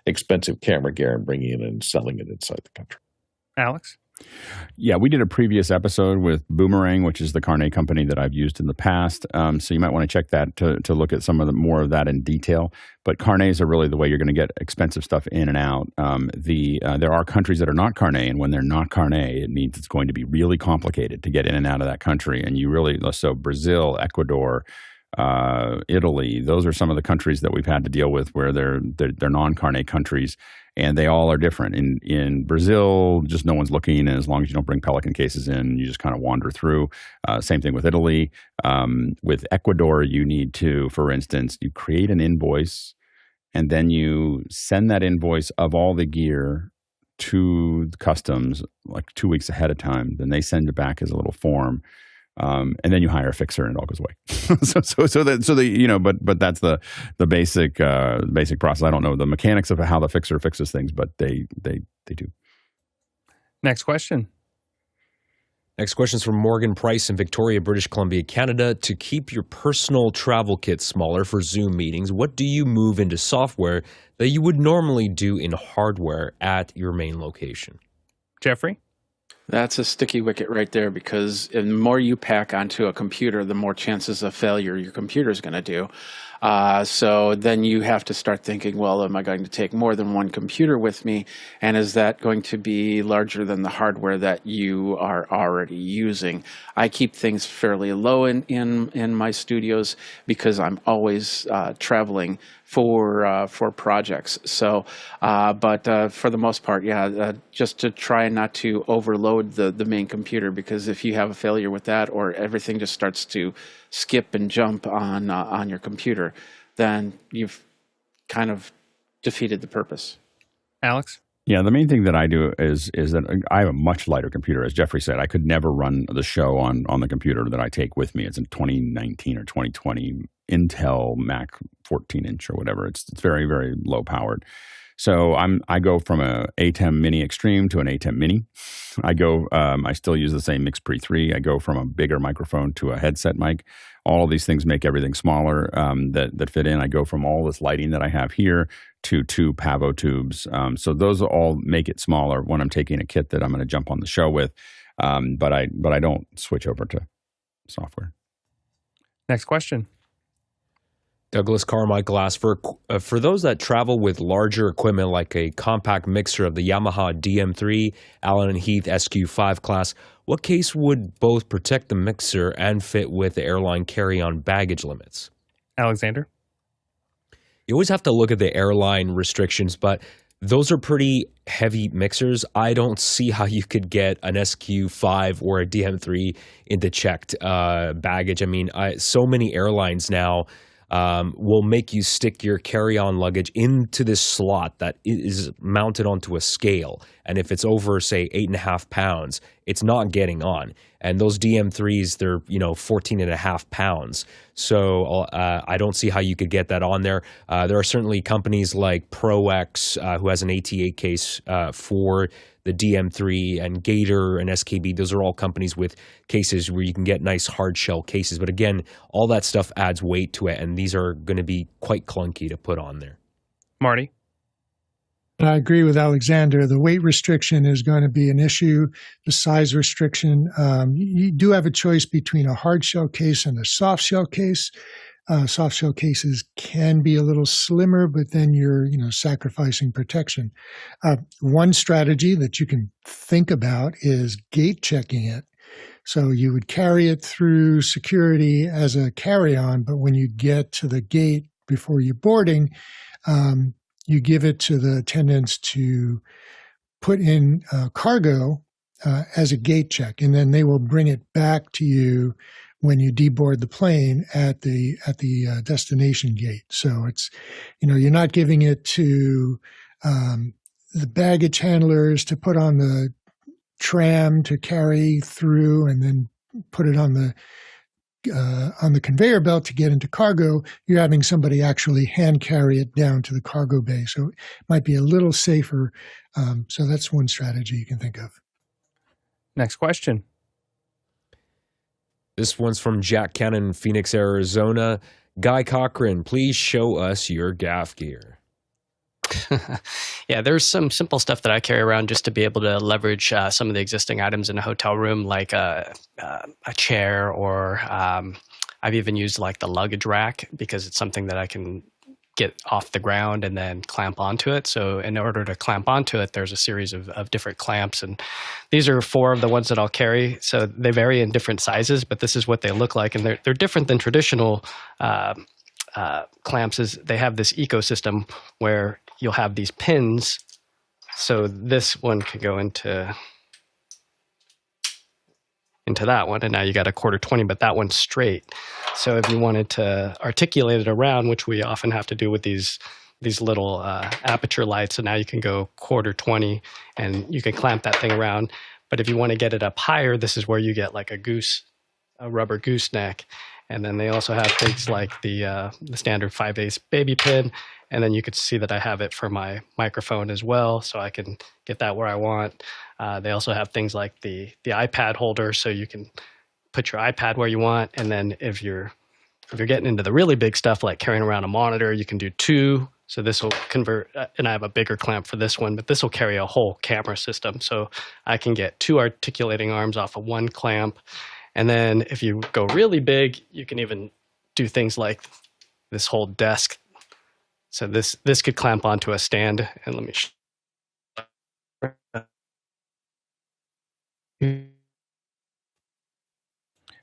expensive camera gear and bringing it in and selling it inside the country. Alex? Yeah, we did a previous episode with Boomerang, which is the Carnet company that I've used in the past. So you might want to check that to look at some of the more of that in detail. But Carnets are really the way you're going to get expensive stuff in and out. There are countries that are not Carnet, and when they're not Carnet, it means it's going to be really complicated to get in and out of that country. And so Brazil, Ecuador, Italy, those are some of the countries that we've had to deal with where they're non-Carnet countries. And they all are different. In Brazil, just no one's looking, and as long as you don't bring Pelican cases in, you just kind of wander through. Same thing with Italy. With Ecuador, you need to, for instance, you create an invoice, and then you send that invoice of all the gear to customs like 2 weeks ahead of time. Then they send it back as a little form. And then you hire a fixer and it all goes away. But that's the basic process. I don't know the mechanics of how the fixer fixes things, but they do. Next question. Next question is from Morgan Price in Victoria, British Columbia, Canada. To keep your personal travel kit smaller for Zoom meetings, what do you move into software that you would normally do in hardware at your main location? Jeffrey? That's a sticky wicket right there, because the more you pack onto a computer, the more chances of failure your computer is going to do. So then you have to start thinking, well, am I going to take more than one computer with me? And is that going to be larger than the hardware that you are already using? I keep things fairly low in my studios because I'm always traveling for projects. So, but for the most part, just to try not to overload the main computer, because if you have a failure with that, or everything just starts to skip and jump on your computer, then you've kind of defeated the purpose. Alex? Yeah, the main thing that I do is that I have a much lighter computer. As Jeffrey said, I could never run the show on the computer that I take with me. It's a 2019 or 2020 Intel Mac 14-inch or whatever. It's very, very low powered. So I go from a ATEM Mini Extreme to an ATEM Mini. I still use the same Mix Pre 3. I go from a bigger microphone to a headset mic. All of these things make everything smaller that fit in. I go from all this lighting that I have here to 2 Pavo tubes. So those all make it smaller when I'm taking a kit that I'm going to jump on the show with. But I don't switch over to software. Next question. Douglas Carmichael asks, for those that travel with larger equipment like a compact mixer of the Yamaha DM3, Allen & Heath SQ5 class, what case would both protect the mixer and fit with the airline carry-on baggage limits? Alexander? You always have to look at the airline restrictions, but those are pretty heavy mixers. I don't see how you could get an SQ5 or a DM3 into checked baggage. I mean, so many airlines now will make you stick your carry-on luggage into this slot that is mounted onto a scale. And if it's over, say, 8.5 pounds, it's not getting on. And those DM3s, they're, 14.5 pounds. So I don't see how you could get that on there. There are certainly companies like ProX, who has an AT8 case for the DM3, and Gator and SKB. Those are all companies with cases where you can get nice hard shell cases. But again, all that stuff adds weight to it, and these are going to be quite clunky to put on there. Marty? I agree with Alexander. The weight restriction is going to be an issue. The size restriction. You do have a choice between a hard shell case and a soft shell case. Soft shell cases can be a little slimmer, but then you're, sacrificing protection. One strategy that you can think about is gate checking it. So you would carry it through security as a carry-on, but when you get to the gate before you're boarding, you give it to the attendants to put in cargo as a gate check, and then they will bring it back to you when you deboard the plane at the destination gate. So it's, you're not giving it to the baggage handlers to put on the tram to carry through and then put it on the conveyor belt to get into cargo. You're having somebody actually hand carry it down to the cargo bay. So it might be a little safer. So that's one strategy you can think of. Next question. This one's from Jack Cannon, Phoenix, Arizona. Guy Cochran, please show us your Gaff Gear. Yeah, there's some simple stuff that I carry around just to be able to leverage some of the existing items in a hotel room, like a chair, or I've even used like the luggage rack because it's something that I can get off the ground and then clamp onto it. So in order to clamp onto it, there's a series of different clamps, and these are 4 of the ones that I'll carry. So they vary in different sizes, but this is what they look like, and they're different than traditional clamps. Is they have this ecosystem where you'll have these pins. So this one could go into that one, and now you got a 1/4-20, but that one's straight. So if you wanted to articulate it around, which we often have to do with these little aperture lights, so now you can go 1/4-20 and you can clamp that thing around. But if you want to get it up higher, this is where you get like a rubber gooseneck. And then they also have things like the standard 5/8 baby pin. And then you could see that I have it for my microphone as well, so I can get that where I want. They also have things like the iPad holder, so you can put your iPad where you want. And then if you're getting into the really big stuff like carrying around a monitor, you can do 2. So this will convert, and I have a bigger clamp for this one, but this will carry a whole camera system. So I can get 2 articulating arms off of 1 clamp. And then if you go really big, you can even do things like this whole desk. So this could clamp onto a stand. And let me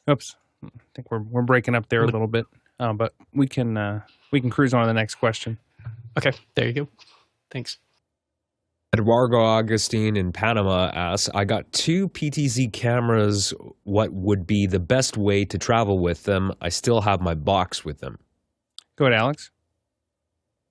Oops, I think we're breaking up there a little bit, but we can cruise on to the next question. Okay, there you go. Thanks. Eduardo Augustine in Panama asks, I got 2 PTZ cameras. What would be the best way to travel with them? I still have my box with them. Go ahead, Alex.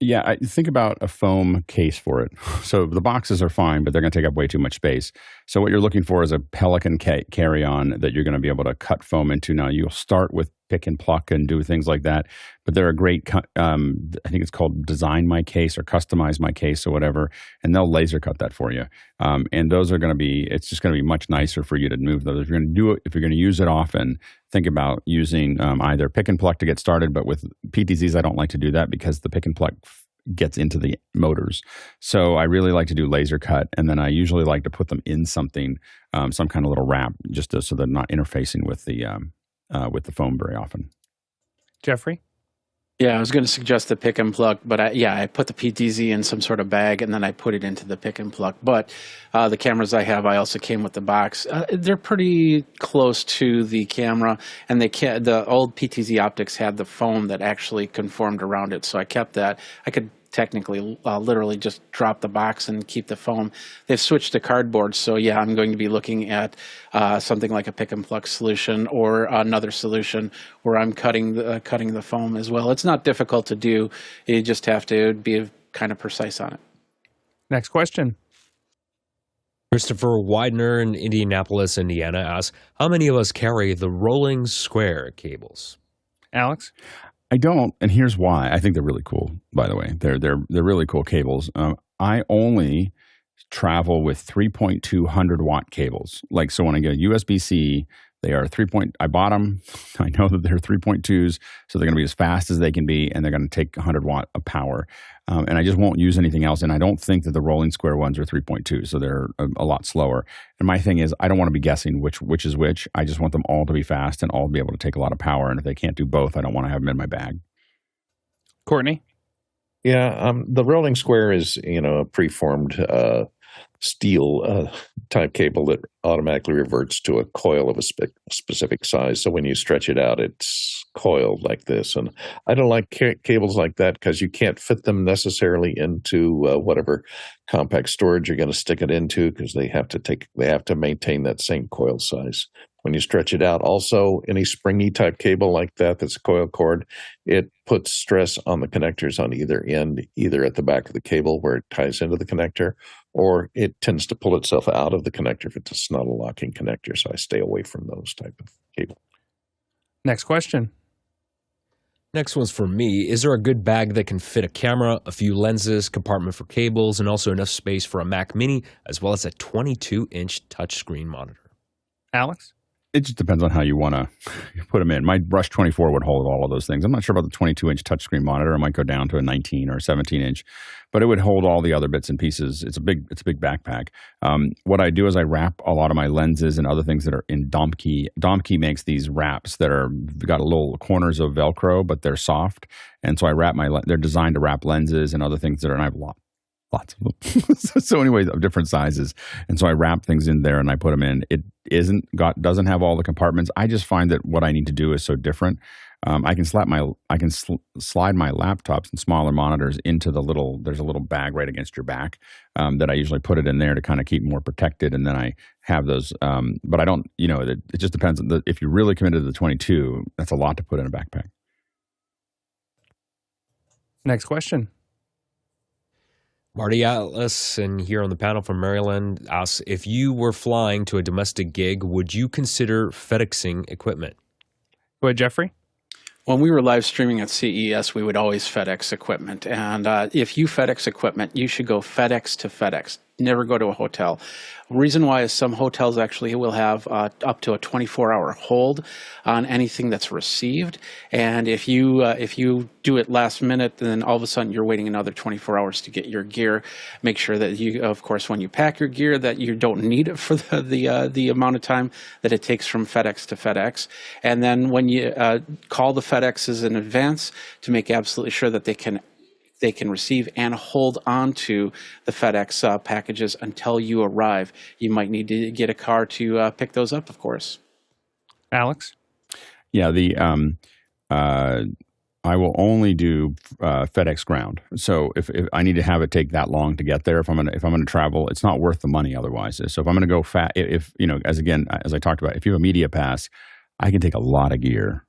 Yeah, I think about a foam case for it. So the boxes are fine, but they're going to take up way too much space. So what you're looking for is a Pelican carry-on that you're going to be able to cut foam into. Now, you'll start with pick and pluck and do things like that, but they're a great, I think it's called Design My Case or Customize My Case or whatever, and they'll laser cut that for you. And those are going to be, it's just going to be much nicer for you to move those. If you're going to do it, if you're going to use it often, think about using either pick and pluck to get started, but with PTZs, I don't like to do that because the pick and pluck gets into the motors. So I really like to do laser cut, and then I usually like to put them in something, some kind of little wrap, just so they're not interfacing with the foam very often. Jeffrey? Yeah, I was going to suggest the pick and pluck, but I put the PTZ in some sort of bag and then I put it into the pick and pluck. But the cameras I have, I also came with the box. They're pretty close to the camera, and the old PTZ optics had the foam that actually conformed around it, so I kept that. I could technically literally just drop the box and keep the foam. They've switched to cardboard, so yeah, I'm going to be looking at something like a pick and pluck solution or another solution where I'm cutting the foam as well. It's not difficult to do. You just have to be kind of precise on it. Next question. Christopher Widener in Indianapolis, Indiana asks, how many of us carry the rolling square cables? Alex? I don't, and here's why. I think they're really cool, by the way. They're really cool cables. I only travel with 3.2 100-watt cables. Like, so when I get a USB-C, they are I bought them. I know that they're 3.2s, so they're going to be as fast as they can be, and they're going to take 100 watt of power. And I just won't use anything else. And I don't think that the rolling square ones are 3.2, so they're a lot slower. And my thing is, I don't want to be guessing which is which. I just want them all to be fast and all to be able to take a lot of power. And if they can't do both, I don't want to have them in my bag. Courtney? Yeah, the rolling square is, a preformed steel type cable that automatically reverts to a coil of a specific size. So when you stretch it out, it's coiled like this. And I don't like cables like that because you can't fit them necessarily into whatever compact storage you're going to stick it into, because they have to maintain that same coil size. When you stretch it out, also any springy type cable like that's a coil cord, it puts stress on the connectors on either end, either at the back of the cable where it ties into the connector, or it tends to pull itself out of the connector if it's not a locking connector. So I stay away from those type of cable. Next question. Next one's for me. Is there a good bag that can fit a camera, a few lenses, compartment for cables, and also enough space for a Mac Mini, as well as a 22-inch touchscreen monitor? Alex? It just depends on how you want to put them in. My Rush 24 would hold all of those things. I'm not sure about the 22-inch touchscreen monitor. I might go down to a 19 or 17-inch, but it would hold all the other bits and pieces. It's a big backpack. What I do is I wrap a lot of my lenses and other things that are in Domkey. Domkey makes these wraps that are got a little corners of Velcro, but they're soft, and so I wrap they're designed to wrap lenses and other things that are. And I have lots of them. So anyways, of different sizes. And so I wrap things in there and I put them in. It doesn't have all the compartments. I just find that what I need to do is so different. I can slide my laptops and smaller monitors into there's a little bag right against your back that I usually put it in there to kind of keep more protected. And then I have those, but I don't, it just depends. If you're really committed to the 22, that's a lot to put in a backpack. Next question. Marty Atlas, and here on the panel from Maryland, asks, if you were flying to a domestic gig, would you consider FedExing equipment? Go ahead, Jeffrey. When we were live streaming at CES, we would always FedEx equipment. And if you FedEx equipment, you should go FedEx to FedEx. Never go to a hotel. Reason why is some hotels actually will have up to a 24-hour hold on anything that's received. And if you do it last minute, then all of a sudden you're waiting another 24 hours to get your gear. Make sure that you, of course, when you pack your gear, that you don't need it for the amount of time that it takes from FedEx to FedEx. And then when you call the FedExes in advance to make absolutely sure that they can receive and hold on to the FedEx packages until you arrive. You might need to get a car to pick those up, of course. Alex? Yeah, I will only do FedEx ground. So if I need to have it take that long to get there, if I'm gonna travel, it's not worth the money otherwise. So if I'm gonna go as I talked about, if you have a media pass, I can take a lot of gear.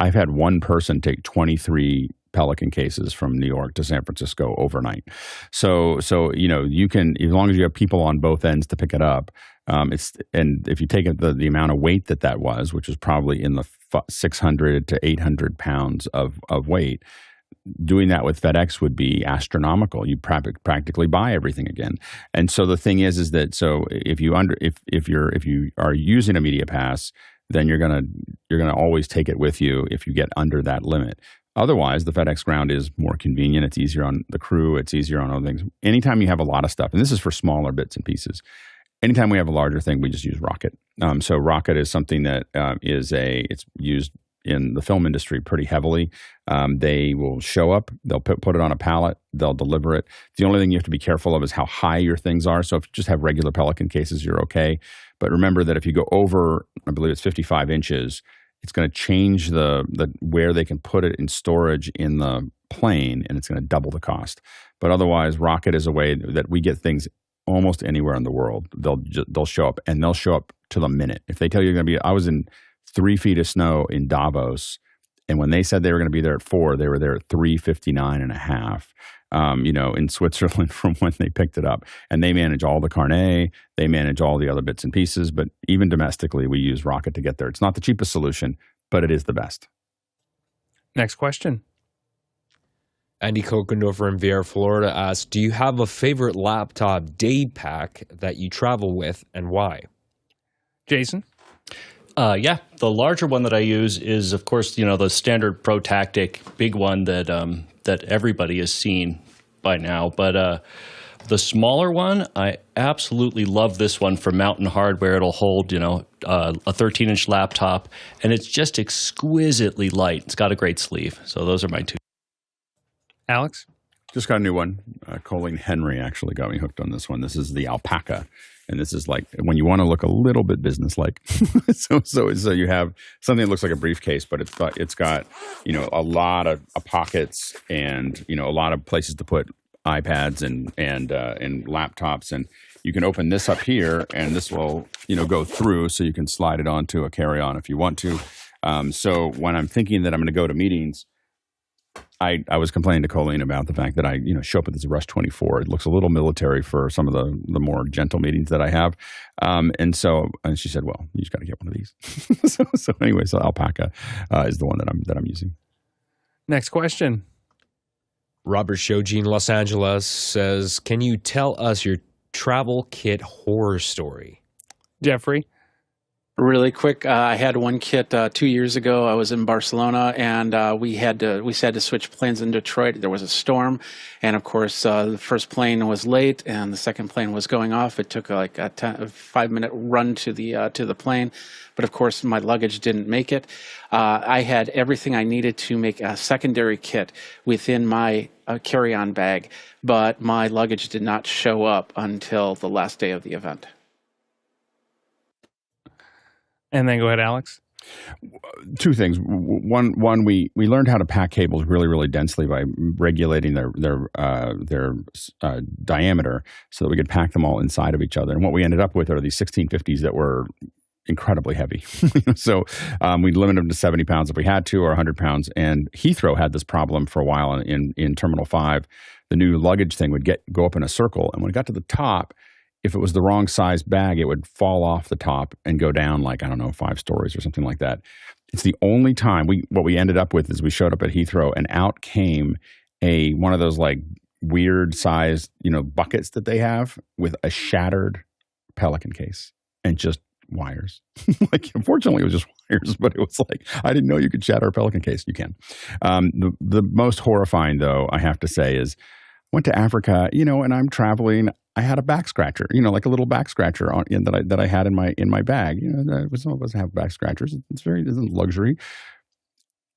I've had one person take 23 Pelican cases from New York to San Francisco overnight. So you can, as long as you have people on both ends to pick it up. And if you take the amount of weight that was, which was probably in the 600 to 800 pounds of weight, doing that with FedEx would be astronomical. You practically buy everything again. And so the thing is that if you are using a media pass, then you're gonna always take it with you if you get under that limit. Otherwise, the FedEx ground is more convenient. It's easier on the crew. It's easier on other things. Anytime you have a lot of stuff, and this is for smaller bits and pieces, anytime we have a larger thing, we just use Rocket. So Rocket is something that it's used in the film industry pretty heavily. They will show up. They'll put it on a pallet. They'll deliver it. The only thing you have to be careful of is how high your things are. So if you just have regular Pelican cases, you're okay. But remember that if you go over, I believe it's 55 inches, it's going to change the where they can put it in storage in the plane, and it's going to double the cost. But otherwise, Rocket is a way that we get things almost anywhere in the world. They'll show up, and they'll show up to the minute. If they tell you you're going to be, I was in 3 feet of snow in Davos, and when they said they were going to be there at 4, they were there at 3:59 and a half. In Switzerland from when they picked it up. And they manage all the carnet, they manage all the other bits and pieces, but even domestically, we use Rocket to get there. It's not the cheapest solution, but it is the best. Next question. Andy Kokendorfer in Vieira, Florida asks, do you have a favorite laptop Daypack that you travel with and why? Jason? Yeah, the larger one that I use is, of course, the standard ProTactic big one that everybody has seen by now. But the smaller one, I absolutely love this one from Mountain Hardware. It'll hold, a 13-inch laptop, and it's just exquisitely light. It's got a great sleeve. So those are my two. Alex? Just got a new one. Colleen Henry actually got me hooked on this one. This is the Alpaca. And this is like when you want to look a little bit businesslike. so you have something that looks like a briefcase, but it's got a lot of pockets and a lot of places to put iPads and laptops. And you can open this up here, and this will go through, so you can slide it onto a carry-on if you want to. So when I'm thinking that I'm going to go to meetings, I was complaining to Colleen about the fact that I show up with this Rush 24. It looks a little military for some of the more gentle meetings that I have, and she said, "Well, you just got to get one of these." so anyway, Alpaca is the one that I'm using. Next question. Robert Shoji in Los Angeles says, "Can you tell us your travel kit horror story?" Jeffrey? Really quick, I had one kit 2 years ago. I was in Barcelona, and we had to switch planes in Detroit. There was a storm, and of course, the first plane was late, and the second plane was going off. It took like a 5-minute run to the plane, but of course, my luggage didn't make it. I had everything I needed to make a secondary kit within my carry-on bag, but my luggage did not show up until the last day of the event. And then go ahead, Alex. Two things. One, we learned how to pack cables really, really densely by regulating their diameter so that we could pack them all inside of each other. And what we ended up with are these 1650s that were incredibly heavy. So we'd limit them to 70 pounds if we had to, or 100 pounds. And Heathrow had this problem for a while in Terminal 5. The new luggage thing would go up in a circle. And when it got to the top, if it was the wrong size bag, it would fall off the top and go down 5 stories or something like that. It's the only time what we ended up with is we showed up at Heathrow and out came one of those weird sized, buckets that they have with a shattered Pelican case and just wires. Unfortunately, it was just wires, but it was I didn't know you could shatter a Pelican case. You can. The most horrifying, though, I have to say, is went to Africa, and I'm traveling. I had a back scratcher, like a little back scratcher that I had in my bag. Some of us have back scratchers. It's isn't luxury.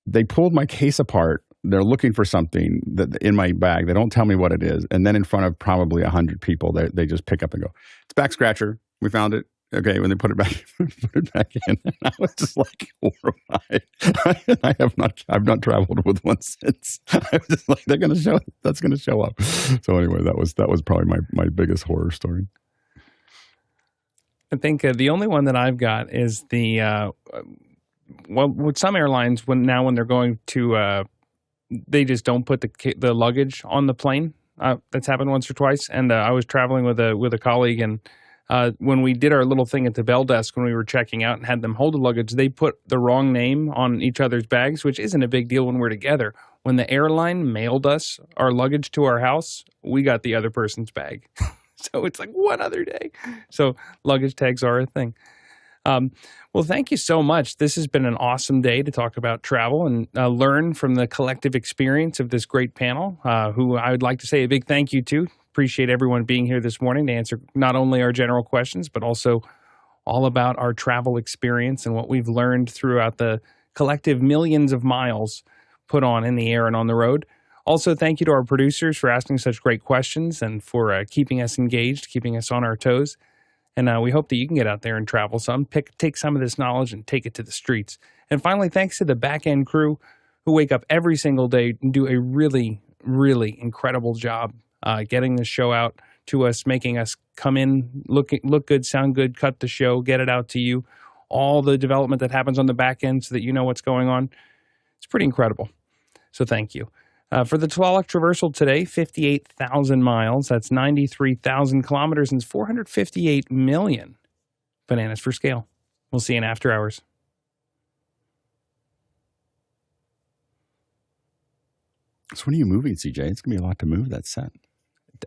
They pulled my case apart. They're looking for something in my bag. They don't tell me what it is, and then in front of probably 100 people, they just pick up and go, "It's back scratcher. We found it." Okay, when they put it back in, and I was just horrified. I've not traveled with one since. I was just that's going to show up. So anyway, that was probably my biggest horror story. I think the only one that I've got is with some airlines when they're going to, they just don't put the luggage on the plane. That's happened once or twice, and I was traveling with a colleague and. When we did our little thing at the bell desk when we were checking out and had them hold the luggage, they put the wrong name on each other's bags, which isn't a big deal when we're together. When the airline mailed us our luggage to our house, we got the other person's bag. So it's one other day. So luggage tags are a thing. Well, thank you so much. This has been an awesome day to talk about travel and learn from the collective experience of this great panel, who I would like to say a big thank you to. Appreciate everyone being here this morning to answer not only our general questions, but also all about our travel experience and what we've learned throughout the collective millions of miles put on in the air and on the road. Also, thank you to our producers for asking such great questions and for keeping us engaged, keeping us on our toes. And we hope that you can get out there and travel some, take some of this knowledge and take it to the streets. And finally, thanks to the back-end crew who wake up every single day and do a really, really incredible job getting the show out to us, making us come in, look good, sound good, cut the show, get it out to you. All the development that happens on the back end so that you know what's going on. It's pretty incredible. So thank you. For the Tulalak Traversal today, 58,000 miles. That's 93,000 kilometers and 458 million bananas for scale. We'll see you in after hours. So when are you moving, CJ? It's going to be a lot to move that set.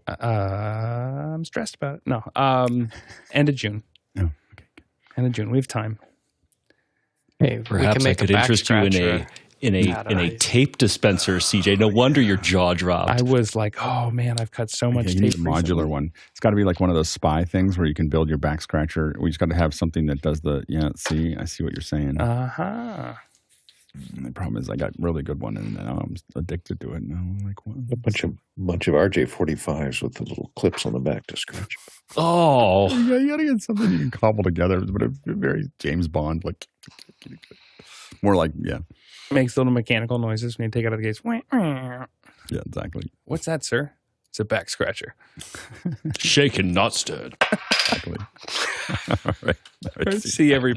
I'm stressed about it. No. End of June. Oh, okay. End of June. We have time. Hey, perhaps I could interest you in a tape dispenser, CJ. No wonder your jaw dropped. I was like, oh man, I've cut so much tape. You need a modular one. It's got to be like one of those spy things where you can build your back scratcher. We just got to have something that does see, I see what you're saying. Uh-huh. The problem is I got a really good one and now I'm addicted to it. Now I'm like, what? A bunch of RJ45s with the little clips on the back to scratch. Oh. Yeah, you got to get something you can cobble together, but a very James Bond, like more like, yeah. Makes little mechanical noises when you take it out of the gates. Yeah, exactly. What's that, sir? It's a back scratcher. Shaken, not stirred. Exactly. All right. See everybody.